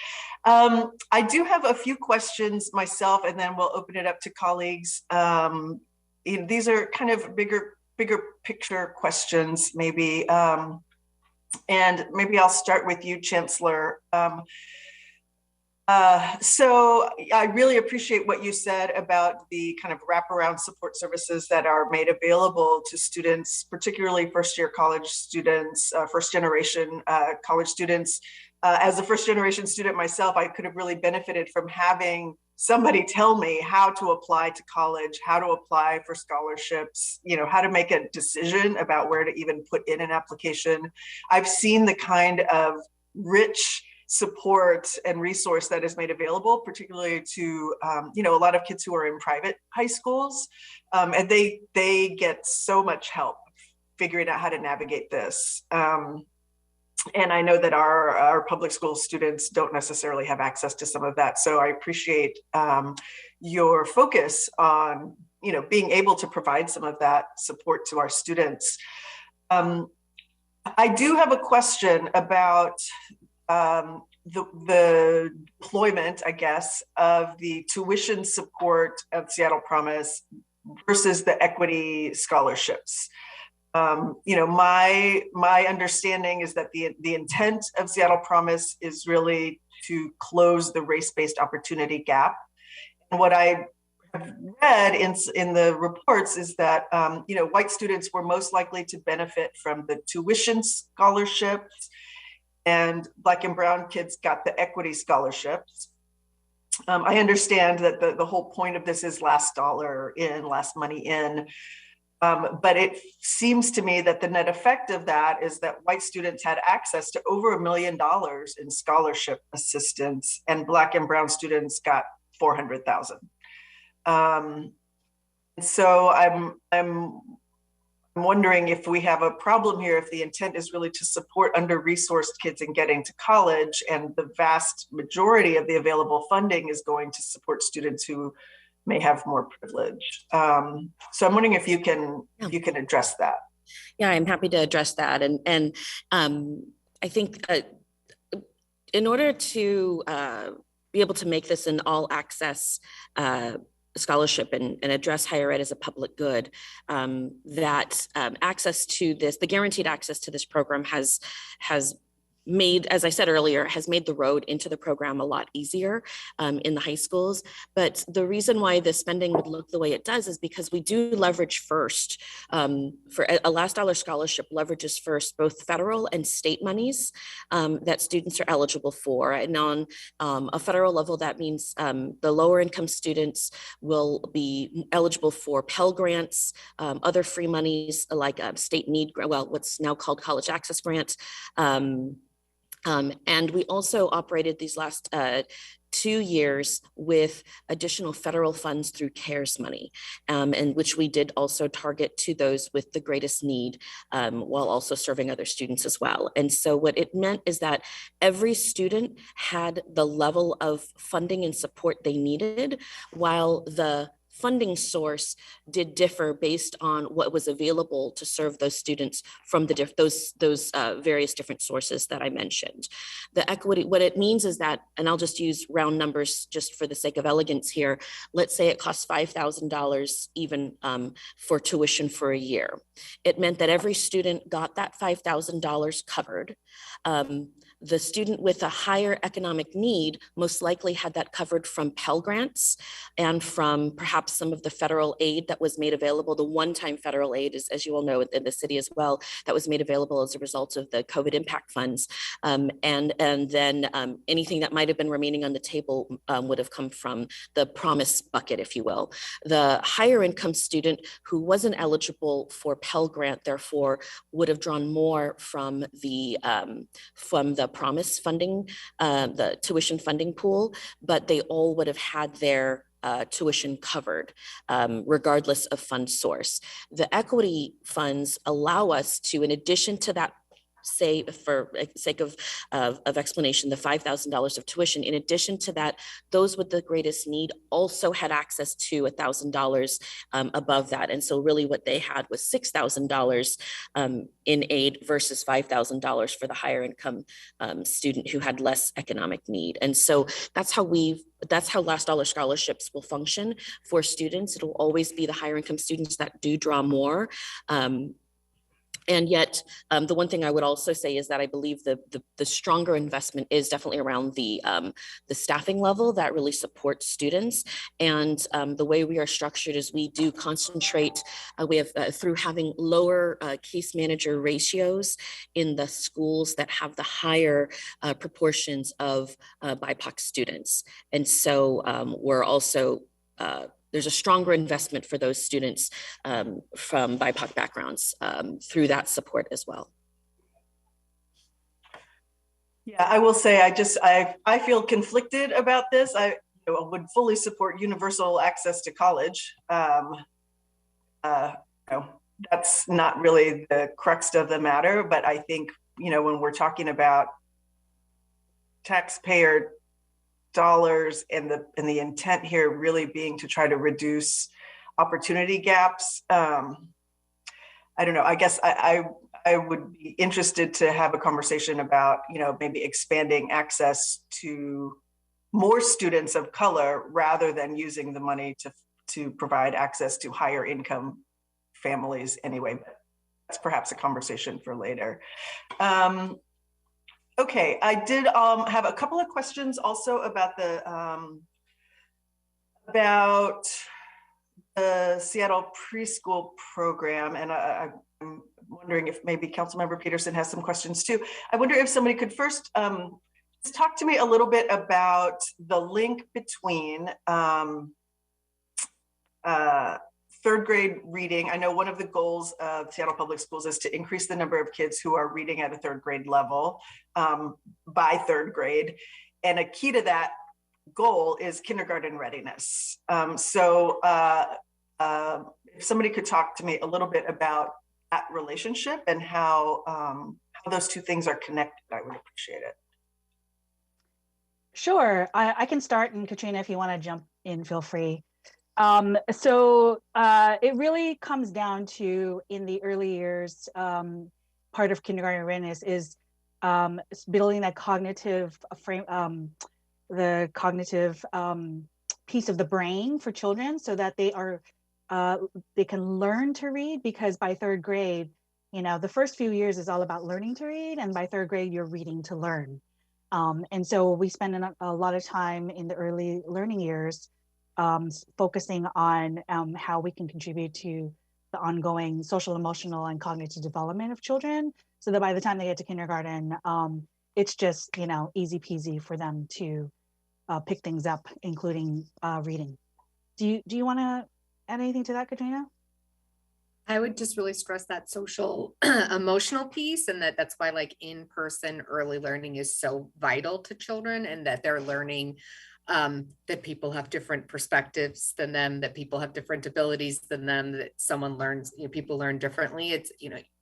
I do have a few questions myself, and then we'll open it up to colleagues. These are kind of bigger picture questions, maybe. And maybe I'll start with you, Chancellor. So I really appreciate what you said about the kind of wraparound support services that are made available to students, particularly first-year college students, first-generation college students. As a first-generation student myself, I could have really benefited from having somebody tell me how to apply to college, how to apply for scholarships, how to make a decision about where to even put in an application. I've seen the kind of rich support and resource that is made available, particularly to a lot of kids who are in private high schools, and they get so much help figuring out how to navigate this. And I know that our public school students don't necessarily have access to some of that. So I appreciate your focus on being able to provide some of that support to our students. I do have a question about the deployment, I guess, of the tuition support of Seattle Promise versus the equity scholarships. My understanding is that the intent of Seattle Promise is really to close the race-based opportunity gap. And what I have read in the reports is that white students were most likely to benefit from the tuition scholarships, and Black and brown kids got the equity scholarships. I understand that the whole point of this is last dollar in, last money in. But it seems to me that the net effect of that is that white students had access to over $1 million in scholarship assistance, and Black and brown students got 400,000. So I'm wondering if we have a problem here, if the intent is really to support under-resourced kids in getting to college, and the vast majority of the available funding is going to support students who may have more privilege. So I'm wondering if you can address that. Yeah, I'm happy to address that. And I think in order to be able to make this an all access scholarship and address higher ed as a public good, that access to this, the guaranteed access to this program has made, as I said earlier, has made the road into the program a lot easier in the high schools. But the reason why the spending would look the way it does is because we do leverage first, for a last dollar scholarship leverages first both federal and state monies that students are eligible for. And on a federal level, that means the lower income students will be eligible for Pell Grants, other free monies like state need, well, what's now called College Access Grant. And we also operated these last 2 years with additional federal funds through CARES money, and which we did also target to those with the greatest need, while also serving other students as well. And so what it meant is that every student had the level of funding and support they needed, while the funding source did differ based on what was available to serve those students from the those various different sources that I mentioned. The equity, what it means is that, and I'll just use round numbers just for the sake of elegance here. Let's say it costs $5,000 even for tuition for a year. It meant that every student got that $5,000 covered. The student with a higher economic need most likely had that covered from Pell Grants and from perhaps some of the federal aid that was made available. The one-time federal aid, is, as you all know, in the city as well, that was made available as a result of the COVID impact funds. And then anything that might have been remaining on the table would have come from the Promise bucket, if you will. The higher income student who wasn't eligible for Pell Grant, therefore, would have drawn more from the Promise funding, the tuition funding pool, but they all would have had their tuition covered, regardless of fund source. The equity funds allow us to, in addition to that say, for sake of explanation, the $5,000 of tuition. In addition to that, those with the greatest need also had access to $1,000 above that. And so really what they had was $6,000 in aid versus $5,000 for the higher income student who had less economic need. And so that's how last dollar scholarships will function for students. It'll always be the higher income students that do draw more. And yet, the one thing I would also say is that I believe the stronger investment is definitely around the staffing level that really supports students. And the way we are structured is we do concentrate, we have through having lower case manager ratios in the schools that have the higher proportions of BIPOC students. And so we're also, there's a stronger investment for those students from BIPOC backgrounds through that support as well. Yeah, I will say, I feel conflicted about this. I would fully support universal access to college. That's not really the crux of the matter, but I think, when we're talking about taxpayer dollars and the intent here really being to try to reduce opportunity gaps. I don't know, I guess I would be interested to have a conversation about, maybe expanding access to more students of color rather than using the money to provide access to higher income families anyway, but that's perhaps a conversation for later. Okay, I did have a couple of questions also about the Seattle preschool program, and I'm wondering if maybe Councilmember Peterson has some questions too. I wonder if somebody could first just talk to me a little bit about the link between third grade reading. I know one of the goals of Seattle Public Schools is to increase the number of kids who are reading at a third grade level by third grade. And a key to that goal is kindergarten readiness. So if somebody could talk to me a little bit about that relationship and how those two things are connected, I would appreciate it. Sure, I can start, and Katrina, if you want to jump in, feel free. It really comes down to, in the early years, part of kindergarten readiness is building that cognitive frame, the cognitive piece of the brain for children, so that they can learn to read. Because by third grade, the first few years is all about learning to read, and by third grade, you're reading to learn. And so we spend a lot of time in the early learning years focusing on how we can contribute to the ongoing social, emotional, and cognitive development of children, so that by the time they get to kindergarten, it's just, easy peasy for them to pick things up, including reading. Do you want to add anything to that, Katrina? I would just really stress that social emotional piece, and that's why in-person early learning is so vital to children, and that they're learning that people have different perspectives than them, that people have different abilities than them, that someone learns, people learn differently. It's,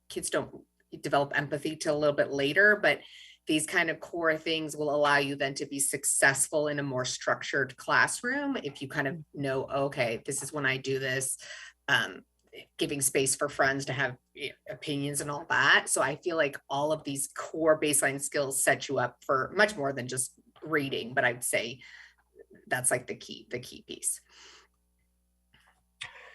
kids don't develop empathy till a little bit later, but these kind of core things will allow you then to be successful in a more structured classroom if you kind of know, okay, this is when I do this, giving space for friends to have opinions and all that. So I feel like all of these core baseline skills set you up for much more than just reading, but I'd say that's the key piece.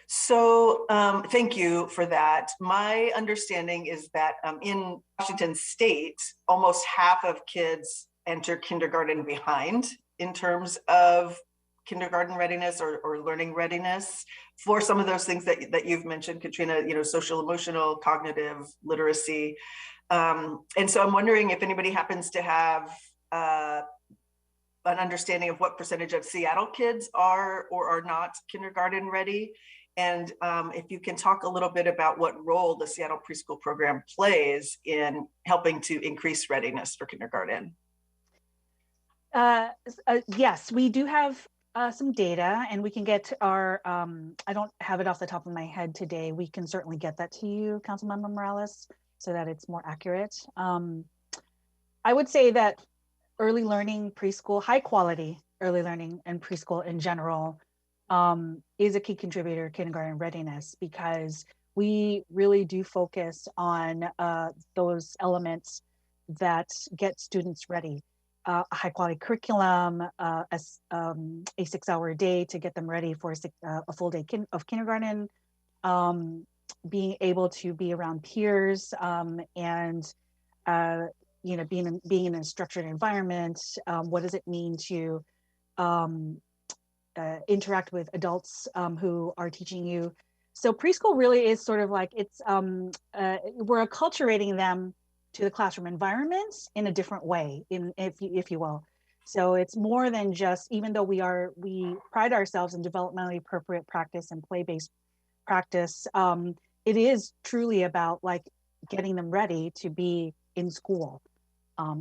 So thank you for that. My understanding is that in Washington State, almost half of kids enter kindergarten behind in terms of kindergarten readiness or learning readiness for some of those things that you've mentioned, Katrina, social, emotional, cognitive literacy. And so I'm wondering if anybody happens to have an understanding of what percentage of Seattle kids are or are not kindergarten ready. And if you can talk a little bit about what role the Seattle preschool program plays in helping to increase readiness for kindergarten. Yes, we do have some data, and we can get our, I don't have it off the top of my head today. We can certainly get that to you, Councilmember Morales, so that it's more accurate. I would say that early learning preschool, high quality early learning and preschool in general is a key contributor to kindergarten readiness, because we really do focus on those elements that get students ready. A high quality curriculum, a 6-hour day to get them ready for a full day of kindergarten, being able to be around peers, and being in a structured environment. What does it mean to interact with adults who are teaching you? So preschool really is sort of like, it's we're acculturating them to the classroom environment in a different way, if you will. So it's more than just, even though we pride ourselves in developmentally appropriate practice and play-based practice, it is truly about like getting them ready to be in school,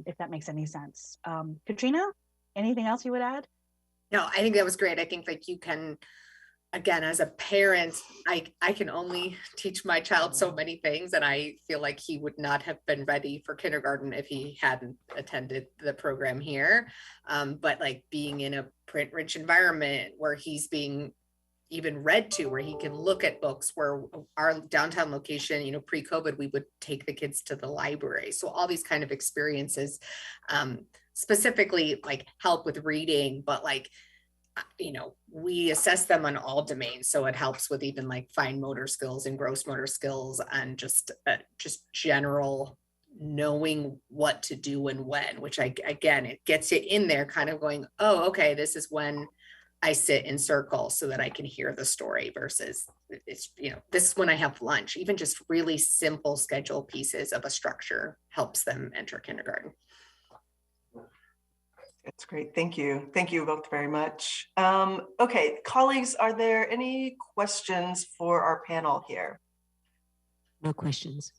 if that makes any sense. Katrina, anything else you would add? No, I think that was great. I think like you can, again, as a parent, I can only teach my child so many things, and I feel like he would not have been ready for kindergarten if he hadn't attended the program here. But like being in a print-rich environment where he's being even read to, where he can look at books, where our downtown location, pre-COVID, we would take the kids to the library. So all these kind of experiences, specifically like help with reading, but like, we assess them on all domains. So it helps with even like fine motor skills and gross motor skills, and just general knowing what to do and when, which again, it gets you in there kind of going, oh, okay, this is when I sit in circles so that I can hear the story, versus it's, this is when I have lunch. Even just really simple schedule pieces of a structure helps them enter kindergarten. That's great. Thank you. Thank you both very much. Okay, colleagues, are there any questions for our panel here? No questions.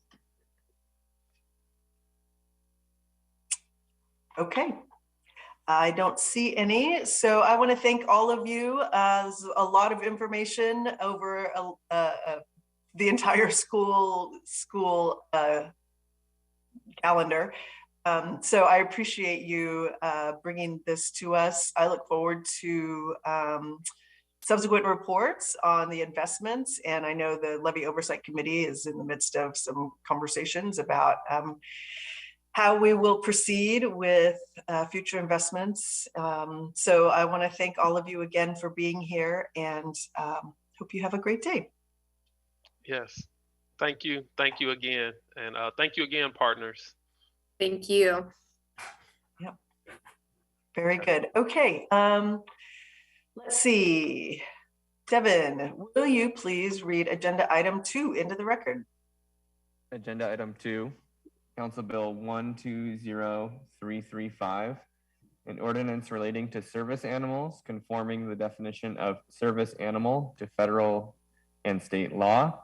Okay. I don't see any. So I want to thank all of you. There's a lot of information over the entire school calendar. So I appreciate you bringing this to us. I look forward to subsequent reports on the investments. And I know the Levy Oversight Committee is in the midst of some conversations about how we will proceed with future investments. So I want to thank all of you again for being here, and hope you have a great day. Yes, thank you. Thank you again. And thank you again, partners. Thank you. Yep. Very good. Okay. Let's see. Devin, will you please read agenda item 2 into the record? Agenda item 2. Council Bill 120335, an ordinance relating to service animals, conforming the definition of service animal to federal and state law,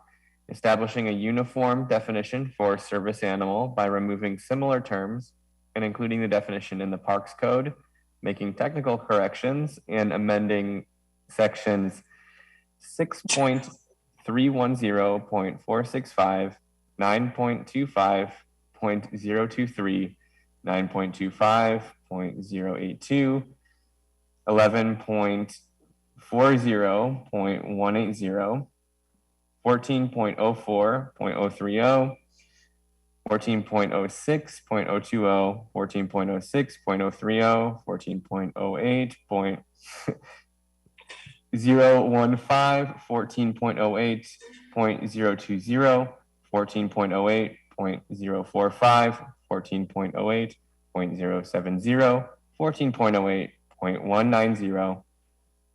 establishing a uniform definition for service animal by removing similar terms and including the definition in the Parks Code, making technical corrections, and amending sections 6.310.465, 9.25, 0.023, 9.25.082, 11.40.180, 14.04.030, 14.06.020, 14.06.030, 14.08.015, 14.08.020, 14.08.045, 14.08.070, 14.08.190,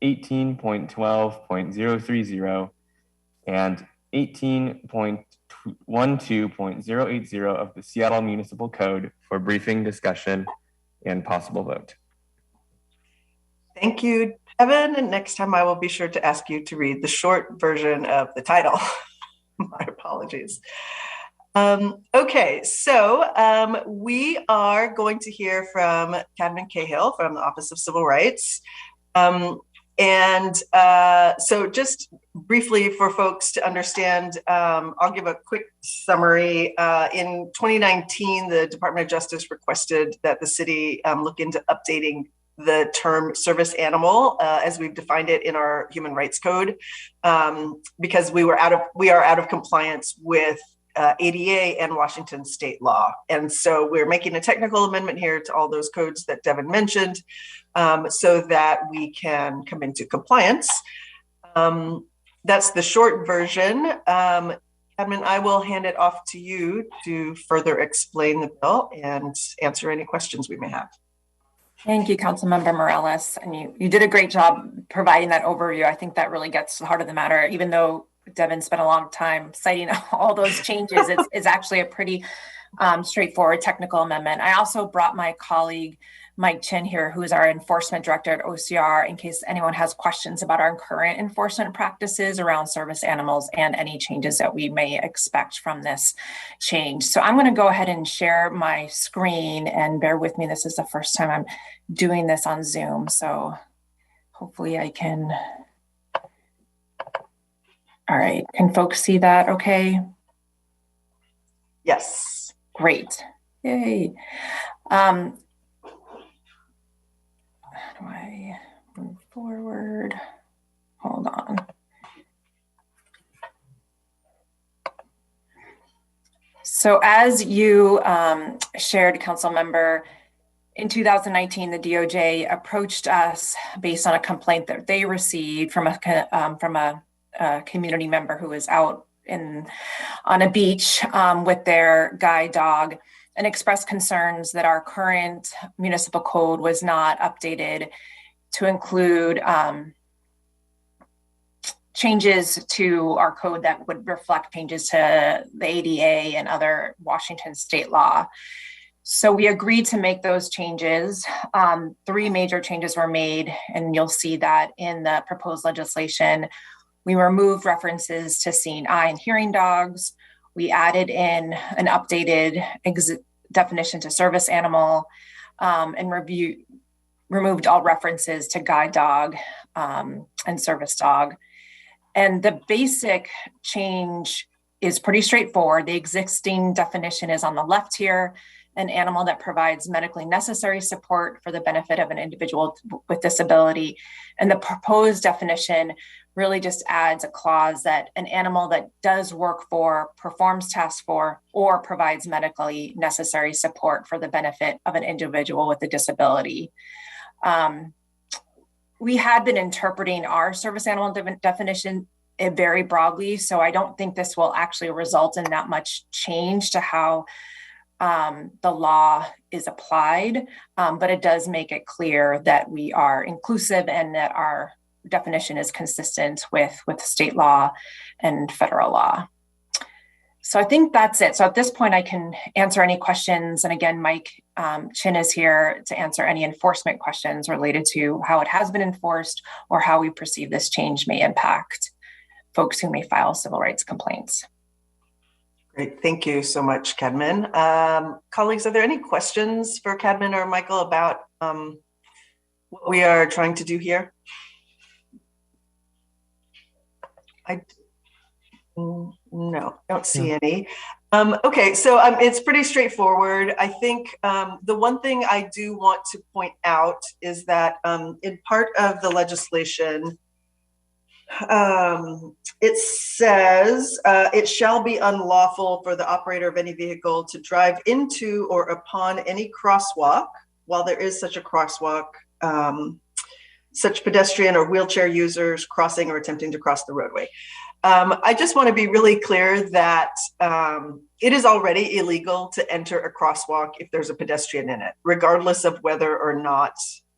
18.12.030, and 18.12.080 of the Seattle Municipal Code for briefing, discussion, and possible vote. Thank you, Devin. And next time I will be sure to ask you to read the short version of the title. My apologies. Okay, so we are going to hear from Cadman Cahill from the Office of Civil Rights. And so just briefly for folks to understand, I'll give a quick summary. In 2019, the Department of Justice requested that the city look into updating the term service animal as we've defined it in our Human Rights Code, because we are out of compliance with ADA and Washington state law. And so we're making a technical amendment here to all those codes that Devin mentioned, so that we can come into compliance. That's the short version. Admin, I will hand it off to you to further explain the bill and answer any questions we may have. Thank you, Councilmember Morales. And you did a great job providing that overview. I think that really gets to the heart of the matter. Even though Devin spent a lot of time citing all those changes, it's actually a pretty straightforward technical amendment. I also brought my colleague, Mike Chin here, who is our enforcement director at OCR, in case anyone has questions about our current enforcement practices around service animals and any changes that we may expect from this change. So I'm going to go ahead and share my screen, and bear with me. This is the first time I'm doing this on Zoom. So hopefully I can. All right. Can folks see that okay? Yes. Great. Yay. How do I move forward? Hold on. So as you shared, Council Member, in 2019, the DOJ approached us based on a complaint that they received from a community member who was out on a beach with their guide dog, and expressed concerns that our current municipal code was not updated to include changes to our code that would reflect changes to the ADA and other Washington state law. So we agreed to make those changes. 3 major changes were made, and you'll see that in the proposed legislation. We removed references to seeing eye and hearing dogs. We added in an updated definition to service animal, and removed all references to guide dog and service dog. And the basic change is pretty straightforward. The existing definition is on the left here: an animal that provides medically necessary support for the benefit of an individual with disability. And the proposed definition really just adds a clause that an animal that does work for, performs tasks for, or provides medically necessary support for the benefit of an individual with a disability. We had been interpreting our service animal definition very broadly, so I don't think this will actually result in that much change to how the law is applied, but it does make it clear that we are inclusive and that our definition is consistent with state law and federal law. So I think that's it. So at this point, I can answer any questions. And again, Mike Chin is here to answer any enforcement questions related to how it has been enforced or how we perceive this change may impact folks who may file civil rights complaints. Great, thank you so much, Cadman. Colleagues, are there any questions for Cadman or Michael about what we are trying to do here? No, don't see any. Okay, so it's pretty straightforward. I think the one thing I do want to point out is that in part of the legislation, it says it shall be unlawful for the operator of any vehicle to drive into or upon any crosswalk, while there is such a crosswalk, such pedestrian or wheelchair users crossing or attempting to cross the roadway. I just want to be really clear that it is already illegal to enter a crosswalk if there's a pedestrian in it, regardless of whether or not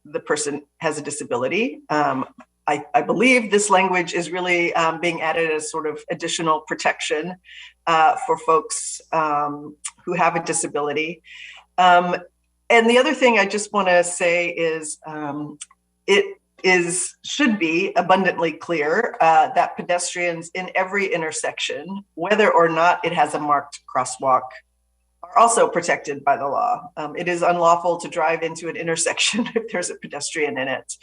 the person has a disability. I believe this language is really being added as sort of additional protection for folks who have a disability. And the other thing I just want to say is should be abundantly clear that pedestrians in every intersection, whether or not it has a marked crosswalk, are also protected by the law. It is unlawful to drive into an intersection if there's a pedestrian in it.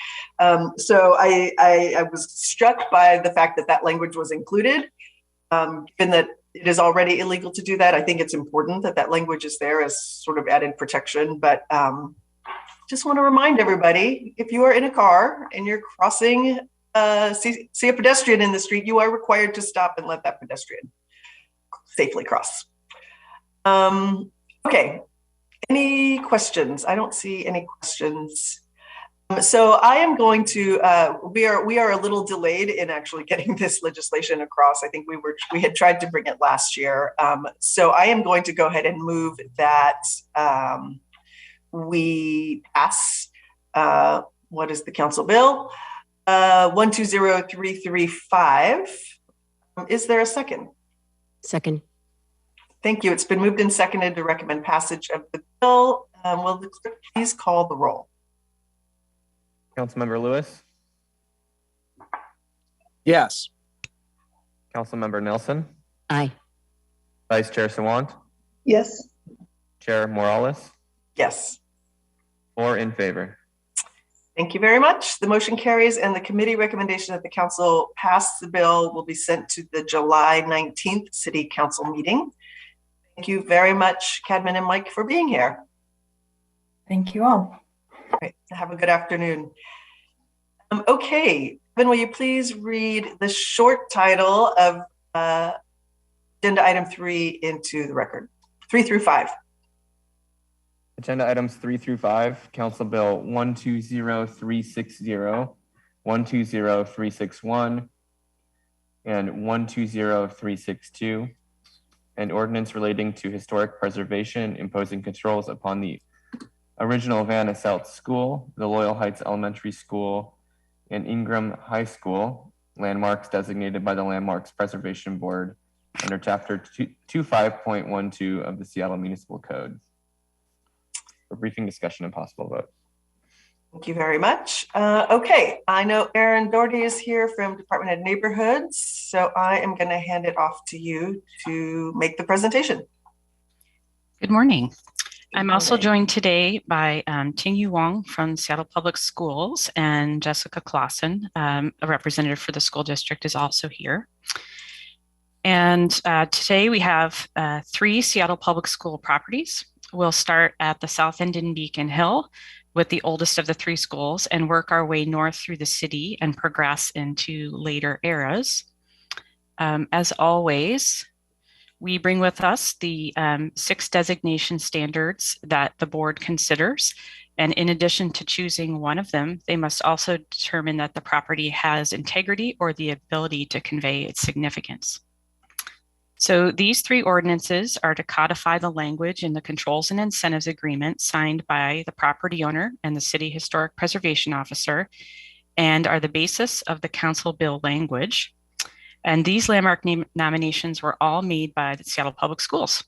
So I was struck by the fact that that language was included. Given that it is already illegal to do that, I think it's important that that language is there as sort of added protection. But just want to remind everybody, if you are in a car and you're crossing, see a pedestrian in the street, you are required to stop and let that pedestrian safely cross. Okay, any questions? I don't see any questions. So I am going to, we are a little delayed in actually getting this legislation across. I think we had tried to bring it last year. So I am going to go ahead and move that we pass, what is the council bill? 120335. Is there a second? Second. Thank you. It's been moved and seconded to recommend passage of the bill. Will the clerk please call the roll? Councilmember Lewis, Yes. Councilmember Nelson, Aye. Vice Chair Sawant, Yes. Chair Morales, Yes. 4 in favor. Thank you very much. The motion carries, and the committee recommendation that the council pass the bill will be sent to the July 19th City Council meeting. Thank you very much, Cadman and Mike, for being here. Thank you all. All right, have a good afternoon. Okay, Ben, will you please read the short title of agenda item 3 into the record? 3 through 5. Agenda items 3 through 5, Council Bill 120360, 120361, and 120362, an ordinance relating to historic preservation imposing controls upon the original Asselt School, the Loyal Heights Elementary School, and Ingraham High School, landmarks designated by the Landmarks Preservation Board under Chapter 25.12 of the Seattle Municipal Code. For briefing, discussion, and possible vote. Thank you very much. Okay, I know Erin Doherty is here from Department of Neighborhoods, so I am going to hand it off to you to make the presentation. Good morning. I'm also joined today by Ting-Yu Wong from Seattle Public Schools, and Jessica Clausen, a representative for the school district, is also here. And today we have 3 Seattle Public School properties. We'll start at the south end in Beacon Hill with the oldest of the 3 schools and work our way north through the city and progress into later eras. As always, we bring with us the 6 designation standards that the board considers. And in addition to choosing one of them, they must also determine that the property has integrity or the ability to convey its significance. So these 3 ordinances are to codify the language in the controls and incentives agreement signed by the property owner and the city historic preservation officer, and are the basis of the council bill language. And these landmark nominations were all made by the Seattle Public Schools.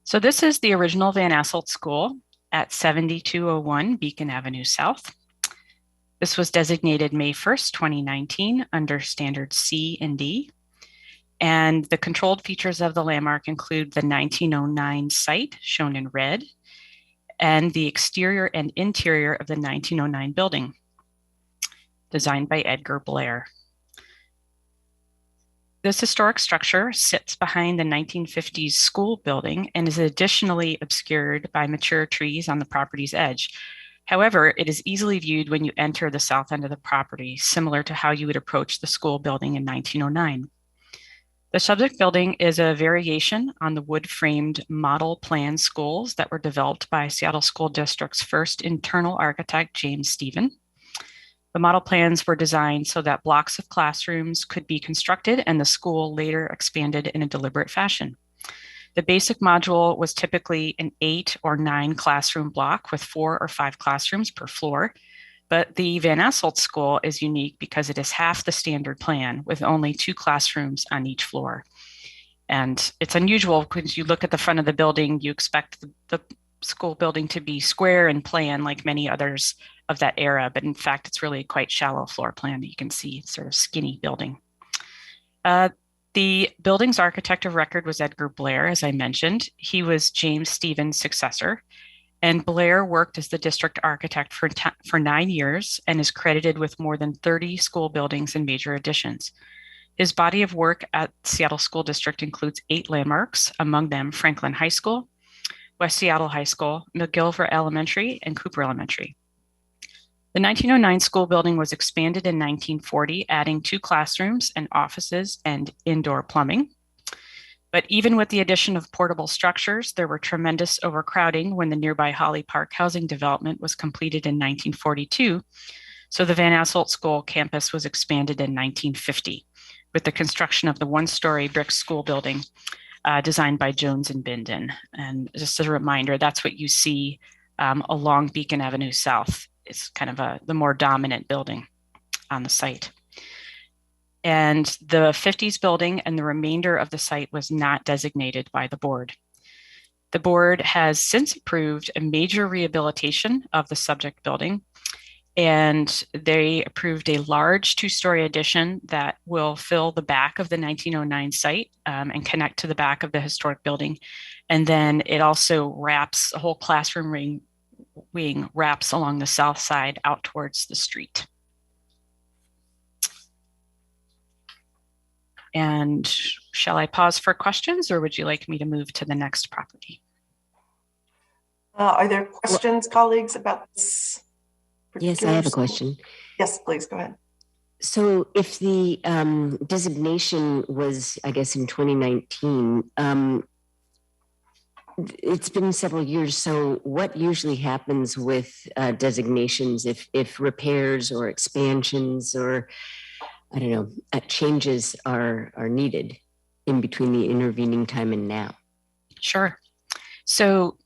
So this is the original Van Asselt School at 7201 Beacon Avenue South. This was designated May 1st, 2019 under standards C and D. And the controlled features of the landmark include the 1909 site shown in red and the exterior and interior of the 1909 building designed by Edgar Blair. This historic structure sits behind the 1950s school building and is additionally obscured by mature trees on the property's edge. However, it is easily viewed when you enter the south end of the property, similar to how you would approach the school building in 1909. The subject building is a variation on the wood-framed model plan schools that were developed by Seattle School District's first internal architect, James Stephen. The model plans were designed so that blocks of classrooms could be constructed and the school later expanded in a deliberate fashion. The basic module was typically an 8 or 9 classroom block with 4 or 5 classrooms per floor, but the Van Asselt School is unique because it is half the standard plan with only 2 classrooms on each floor. And it's unusual because you look at the front of the building, you expect the school building to be square in plan like many others of that era, but in fact, it's really quite shallow floor plan that you can see. It's sort of skinny building. The The building's architect of record was Edgar Blair, as I mentioned. He was James Stevens' successor. And Blair worked as the district architect for 9 years and is credited with more than 30 school buildings and major additions. His body of work at Seattle School District includes 8 landmarks, among them Franklin High School, West Seattle High School, McGillivray Elementary, and Cooper Elementary. The 1909 school building was expanded in 1940, adding 2 classrooms and offices and indoor plumbing. But even with the addition of portable structures, there were tremendous overcrowding when the nearby Holly Park housing development was completed in 1942. So the Van Asselt School campus was expanded in 1950 with the construction of the 1-story brick school building designed by Jones and Binden. And just as a reminder, that's what you see along Beacon Avenue South. It's kind of the more dominant building on the site. And the 50s building and the remainder of the site was not designated by the board. The board has since approved a major rehabilitation of the subject building, and they approved a large 2-story addition that will fill the back of the 1909 site and connect to the back of the historic building. And then it also wraps, a whole classroom wing wraps along the south side out towards the street. And shall I pause for questions, or would you like me to move to the next property? Are there questions, colleagues, about this? Yes, I have a question. Yes, please go ahead. So if the designation was, I guess, in 2019, it's been several years. So what usually happens with designations if repairs or expansions or, I don't know, changes are needed in between the intervening time and now? Sure. So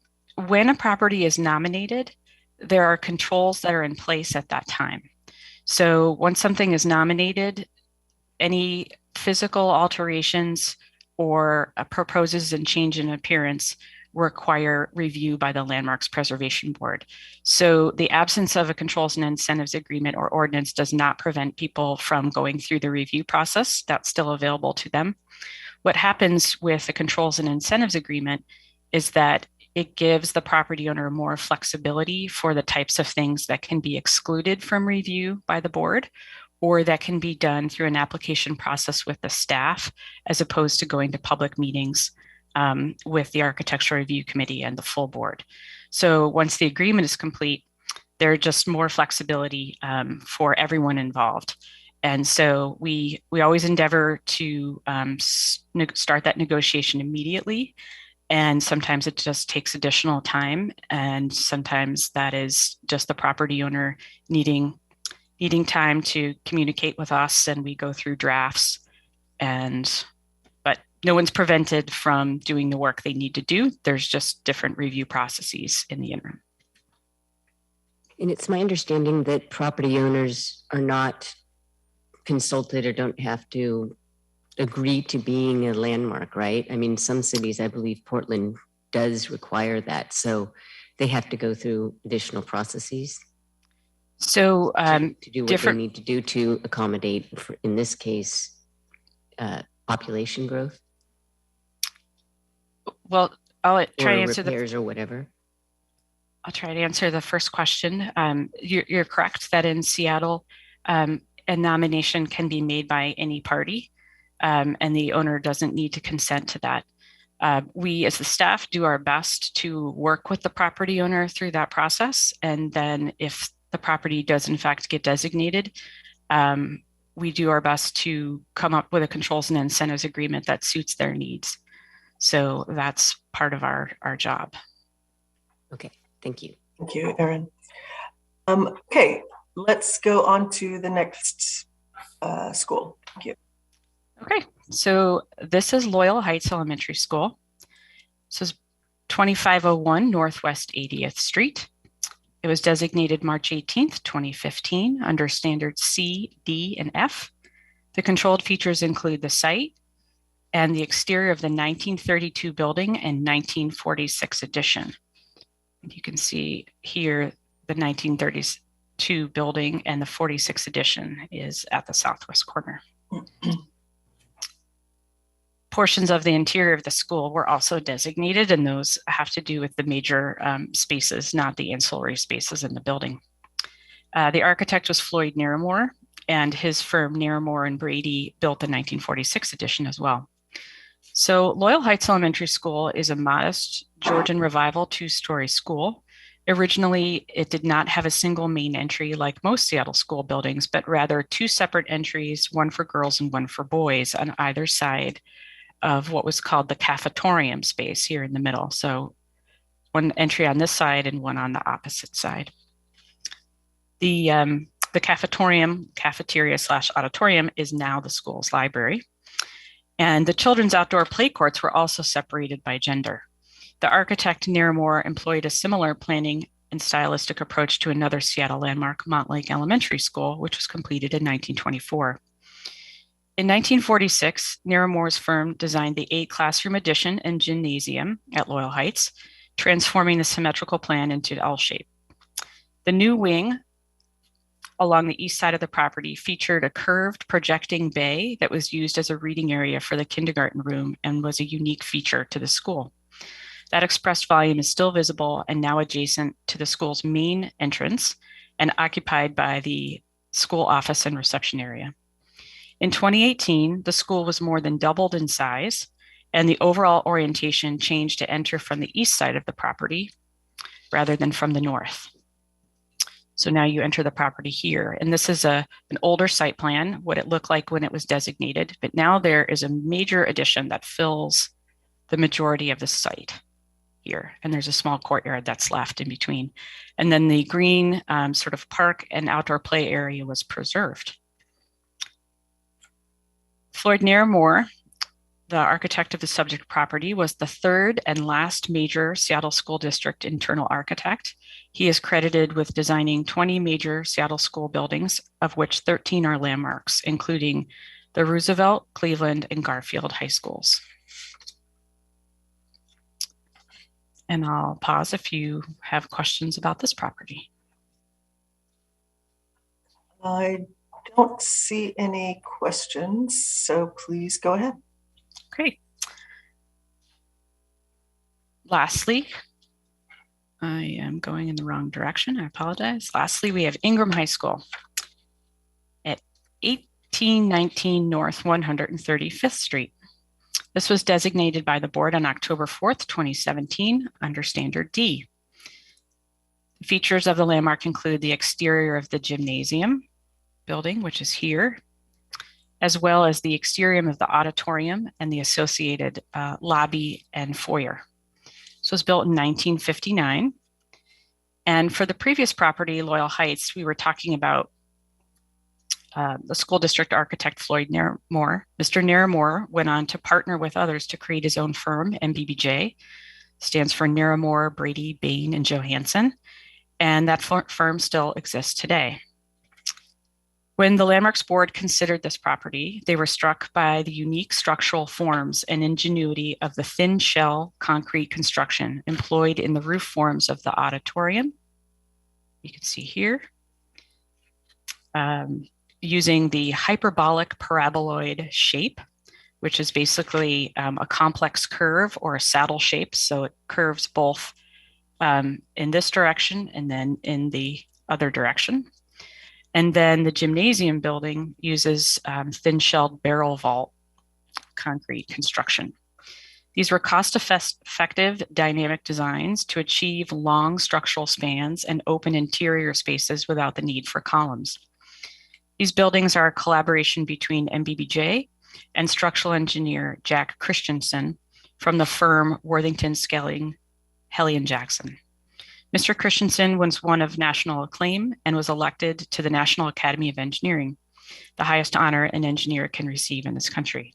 when a property is nominated, there are controls that are in place at that time. So once something is nominated, any physical alterations or proposes and change in appearance require review by the Landmarks Preservation Board. So the absence of a controls and incentives agreement or ordinance does not prevent people from going through the review process. That's still available to them. What happens with the controls and incentives agreement is that it gives the property owner more flexibility for the types of things that can be excluded from review by the board, or that can be done through an application process with the staff, as opposed to going to public meetings with the Architectural Review Committee and the full board. So once the agreement is complete, there's just more flexibility for everyone involved. And so we always endeavor to start that negotiation immediately. And sometimes it just takes additional time. And sometimes that is just the property owner needing time to communicate with us, and we go through drafts. But no one's prevented from doing the work they need to do. There's just different review processes in the interim. And it's my understanding that property owners are not consulted or don't have to agree to being a landmark, right? I mean, some cities, I believe Portland does require that. So they have to go through additional processes. So to do what they need to do to accommodate, in this case, population growth. Well, I'll try to answer repairs or whatever. I'll try to answer the first question. You're correct that in Seattle, a nomination can be made by any party, and the owner doesn't need to consent to that. We, as the staff, do our best to work with the property owner through that process. And then if the property does in fact get designated, we do our best to come up with a controls and incentives agreement that suits their needs. So that's part of our job. Okay, thank you. Thank you, Erin. Okay, let's go on to the next school. Thank you. Okay, so this is Loyal Heights Elementary School. This is 2501 Northwest 80th Street. It was designated March 18th, 2015 under standards C, D, and F. The controlled features include the site and the exterior of the 1932 building and 1946 addition. And you can see here the 1932 building and the 46 addition is at the southwest corner. portions of the interior of the school were also designated, and those have to do with the major spaces, not the ancillary spaces in the building. The architect was Floyd Naramore, and his firm Naramore and Brady built the 1946 edition as well. So Loyal Heights Elementary School is a modest Georgian Revival two-story school. Originally, it did not have a single main entry like most Seattle school buildings, but rather two separate entries, one for girls and one for boys on either side of what was called the cafetorium space here in the middle. So one entry on this side and one on the opposite side. The cafeteria / auditorium is now the school's library. And the children's outdoor play courts were also separated by gender. The architect Naramore employed a similar planning and stylistic approach to another Seattle landmark, Montlake Elementary School, which was completed in 1924. In 1946, Naramore's firm designed the 8 classroom addition and gymnasium at Loyal Heights, transforming the symmetrical plan into L shape. The new wing along the east side of the property featured a curved projecting bay that was used as a reading area for the kindergarten room and was a unique feature to the school. That expressed volume is still visible and now adjacent to the school's main entrance and occupied by the school office and reception area. In 2018, the school was more than doubled in size, and the overall orientation changed to enter from the east side of the property rather than from the north. So now you enter the property here, and this is an older site plan, what it looked like when it was designated, but now there is a major addition that fills the majority of the site here, and there's a small courtyard that's left in between. And then the green sort of park and outdoor play area was preserved. Floyd Naramore, the architect of the subject property, was the third and last major Seattle School District internal architect. He is credited with designing 20 major Seattle school buildings, of which 13 are landmarks, including the Roosevelt, Cleveland, and Garfield high schools. And I'll pause if you have questions about this property. I don't see any questions, so please go ahead. Great. Lastly, I am going in the wrong direction. I apologize. Lastly, we have Ingraham High School at 1819 North 135th Street. This was designated by the board on October 4th, 2017 under Standard D. The features of the landmark include the exterior of the gymnasium building, which is here, as well as the exterior of the auditorium and the associated lobby and foyer. So it was built in 1959. And for the previous property, Loyal Heights, we were talking about the school district architect, Floyd Naramore. Mr. Naramore went on to partner with others to create his own firm, MBBJ, stands for Naramore, Brady, Bain, and Johansson. And that firm still exists today. When the Landmarks Board considered this property, they were struck by the unique structural forms and ingenuity of the thin shell concrete construction employed in the roof forms of the auditorium. You can see here, using the hyperbolic paraboloid shape, which is basically a complex curve or a saddle shape. So it curves both in this direction and then in the other direction. And then the gymnasium building uses thin-shelled barrel vault concrete construction. These were cost-effective dynamic designs to achieve long structural spans and open interior spaces without the need for columns. These buildings are a collaboration between MBBJ and structural engineer Jack Christensen from the firm Worthington Skelling, Helly and Jackson. Mr. Christensen was one of national acclaim and was elected to the National Academy of Engineering, the highest honor an engineer can receive in this country.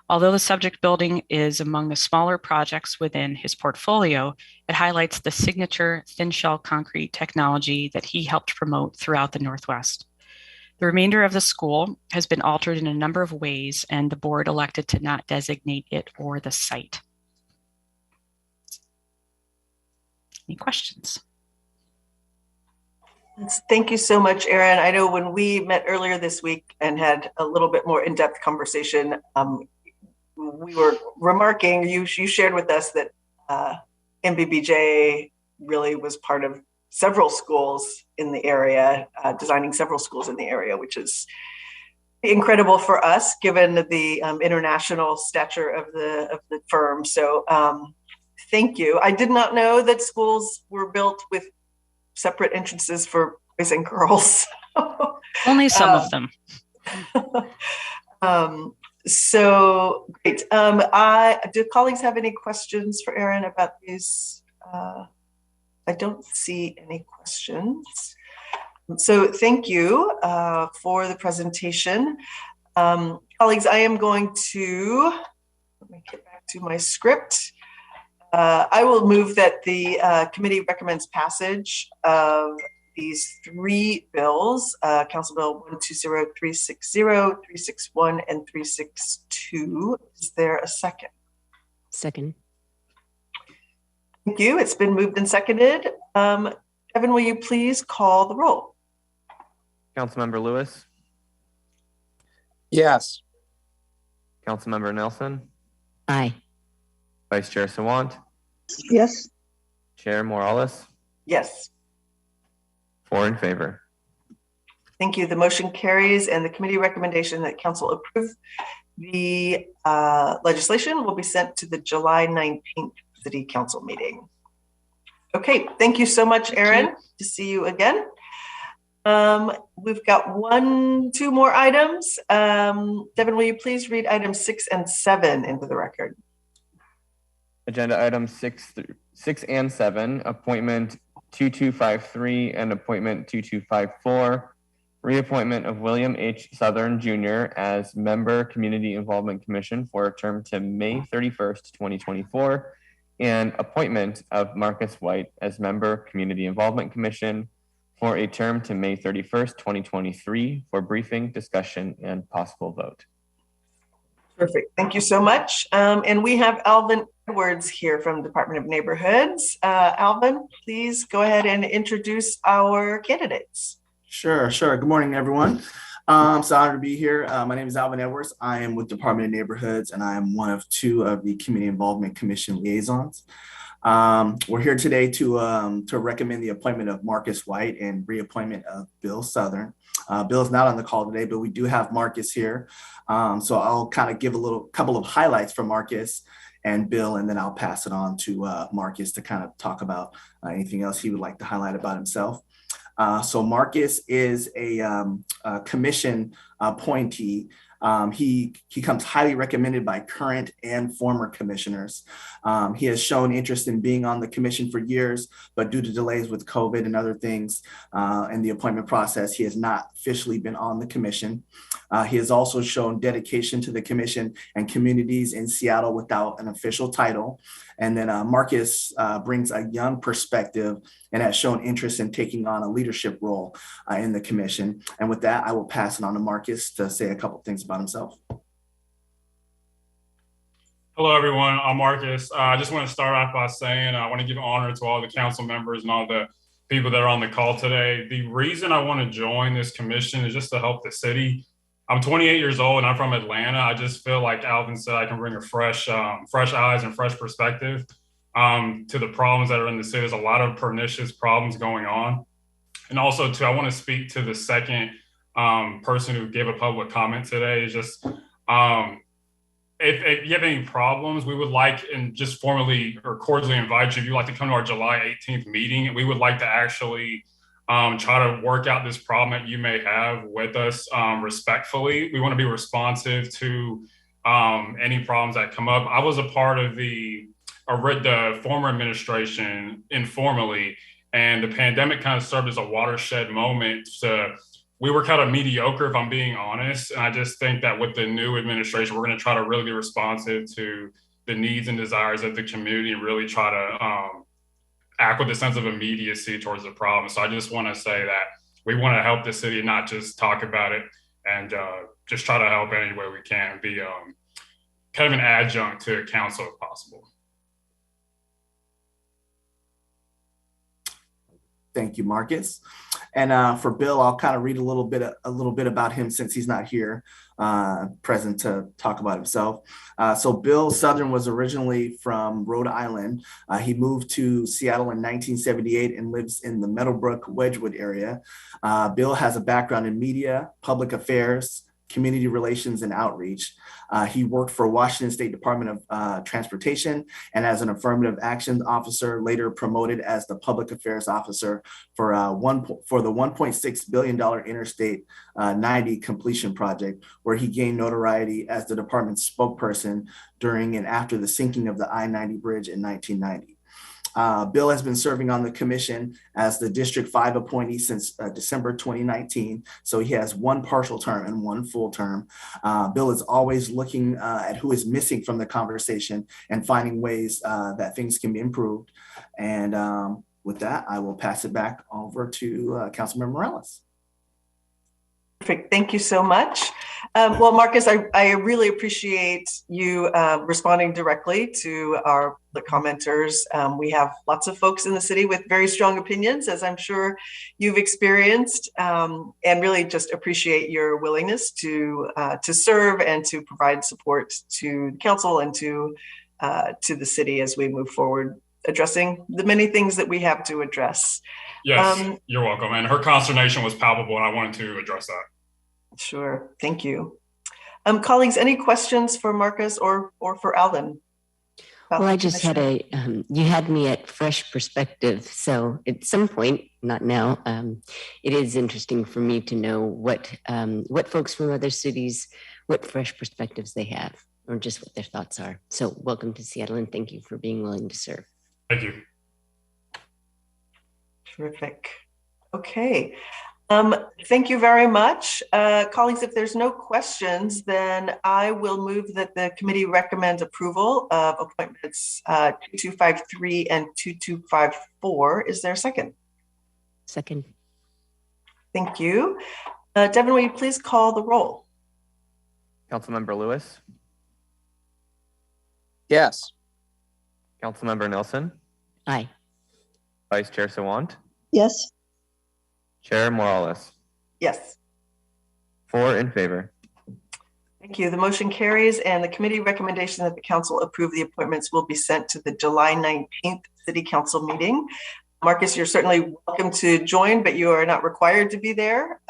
Although the subject building is among the smaller projects within his portfolio, it highlights the signature thin shell concrete technology that he helped promote throughout the Northwest. The remainder of the school has been altered in a number of ways, and the board elected to not designate it or the site. Any questions? Thank you so much, Erin. I know when we met earlier this week and had a little bit more in-depth conversation, we were remarking, you shared with us that MBBJ really was part of several schools in the area, designing several schools in the area, which is incredible for us given the international stature of the firm. So thank you. I did not know that schools were built with separate entrances for boys and girls. Only some of them. So great. Do colleagues have any questions for Erin about these? I don't see any questions. So thank you for the presentation. Colleagues, I am going to, let me get back to my script. I will move that the committee recommends passage of these three bills, Council Bill 120, 360, 361, and 362. Is there a second? Second. Thank you. It's been moved and seconded. Evan, will you please call the roll? Councilmember Lewis, Yes. Councilmember Nelson, Aye. Vice Chair Sawant, Yes. Chair Morales, Yes. 4 in favor. Thank you. The motion carries, and the committee recommendation that council approve the legislation will be sent to the July 19th City Council meeting. Okay, thank you so much, Erin. To see you again. We've got two more items. Devin, will you please read items 6 and 7 into the record? Agenda items 6 and 7, appointment 2253 and appointment 2254, reappointment of William H. Southern Jr. as member Community Involvement Commission for a term to May 31st, 2024, and appointment of Marcus White as member Community Involvement Commission for a term to May 31st, 2023 for briefing, discussion, and possible vote. Perfect. Thank you so much. And we have Alvin Edwards here from Department of Neighborhoods. Alvin, please go ahead and introduce our candidates. Sure. Good morning, everyone. So honored to be here. My name is Alvin Edwards. I am with Department of Neighborhoods, and I am one of 2 of the Community Involvement Commission liaisons. We're here today to recommend the appointment of Marcus White and reappointment of Bill Southern. Bill is not on the call today, but we do have Marcus here. So I'll kind of give a couple of highlights for Marcus and Bill, and then I'll pass it on to Marcus to kind of talk about anything else he would like to highlight about himself. So Marcus is a commission appointee. He comes highly recommended by current and former commissioners. He has shown interest in being on the commission for years, but due to delays with COVID and other things in the appointment process, he has not officially been on the commission. He has also shown dedication to the commission and communities in Seattle without an official title. And then Marcus brings a young perspective and has shown interest in taking on a leadership role in the commission. And with that, I will pass it on to Marcus to say a couple things about himself. Hello, everyone. I'm Marcus. I just want to start off by saying I want to give honor to all the council members and all the people that are on the call today. The reason I want to join this commission is just to help the city. I'm 28 years old and I'm from Atlanta. I just feel like Alvin said, I can bring a fresh eyes and fresh perspective to the problems that are in the city. There's a lot of pernicious problems going on. And also too, I want to speak to the second person who gave a public comment today. Is just, if you have any problems, we would like and just formally or cordially invite you, if you'd like to come to our July 18th meeting, we would like to actually try to work out this problem that you may have with us respectfully. We want to be responsive to any problems that come up. I was a part of the former administration informally, and the pandemic kind of served as a watershed moment. We were kind of mediocre, if I'm being honest. And I just think that with the new administration, we're going to try to really be responsive to the needs and desires of the community and really try to act with a sense of immediacy towards the problem. So I just want to say that we want to help the city, not just talk about it, and just try to help any way we can and be kind of an adjunct to council if possible. Thank you, Marcus. And for Bill, I'll kind of read a little bit about him since he's not here present to talk about himself. So Bill Southern was originally from Rhode Island. He moved to Seattle in 1978 and lives in the Meadowbrook, Wedgwood area. Bill has a background in media, public affairs, community relations, and outreach. He worked for Washington State Department of Transportation and as an affirmative action officer, later promoted as the public affairs officer for the $1.6 billion Interstate 90 completion project, where he gained notoriety as the department's spokesperson during and after the sinking of the I-90 bridge in 1990. Bill has been serving on the commission as the District 5 appointee since December 2019. So he has one partial term and one full term. Bill is always looking at who is missing from the conversation and finding ways that things can be improved. And with that, I will pass it back over to Councilmember Morales. Perfect. Thank you so much. Well, Marcus, I really appreciate you responding directly to the commenters. We have lots of folks in the city with very strong opinions, as I'm sure you've experienced, and really just appreciate your willingness to serve and to provide support to the council and to the city as we move forward, addressing the many things that we have to address. Yes, you're welcome. And her consternation was palpable, and I wanted to address that. Sure. Thank you. Colleagues, any questions for Marcus or for Alvin? Well, I just had you had me at fresh perspective. So at some point, not now, it is interesting for me to know what folks from other cities, what fresh perspectives they have, or just what their thoughts are. So welcome to Seattle, and thank you for being willing to serve. Thank you. Terrific. Okay. Thank you very much. Colleagues, if there's no questions, then I will move that the committee recommend approval of appointments 2253 and 2254. Is there a second? Second. Thank you. Devin, will you please call the roll? Councilmember Lewis? Yes. Councilmember Nelson? Aye. Vice Chair Sawant? Yes. Chair Morales? Yes. 4 in favor. Thank you. The motion carries, and the committee recommendation that the council approve the appointments will be sent to the July 19th City Council meeting. Marcus, you're certainly welcome to join, but you are not required to be there.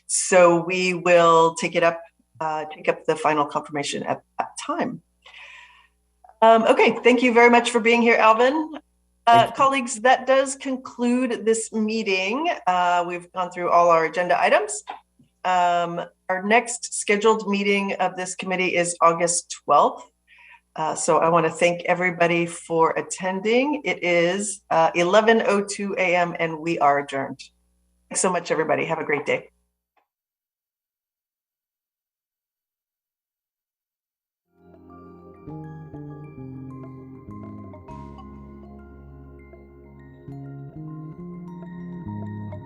So we will take up the final confirmation at that time. Okay, thank you very much for being here, Alvin. Colleagues, that does conclude this meeting. We've gone through all our agenda items. Our next scheduled meeting of this committee is August 12th. So I want to thank everybody for attending. It is 11:02 a.m. and we are adjourned. Thanks so much, everybody. Have a great day.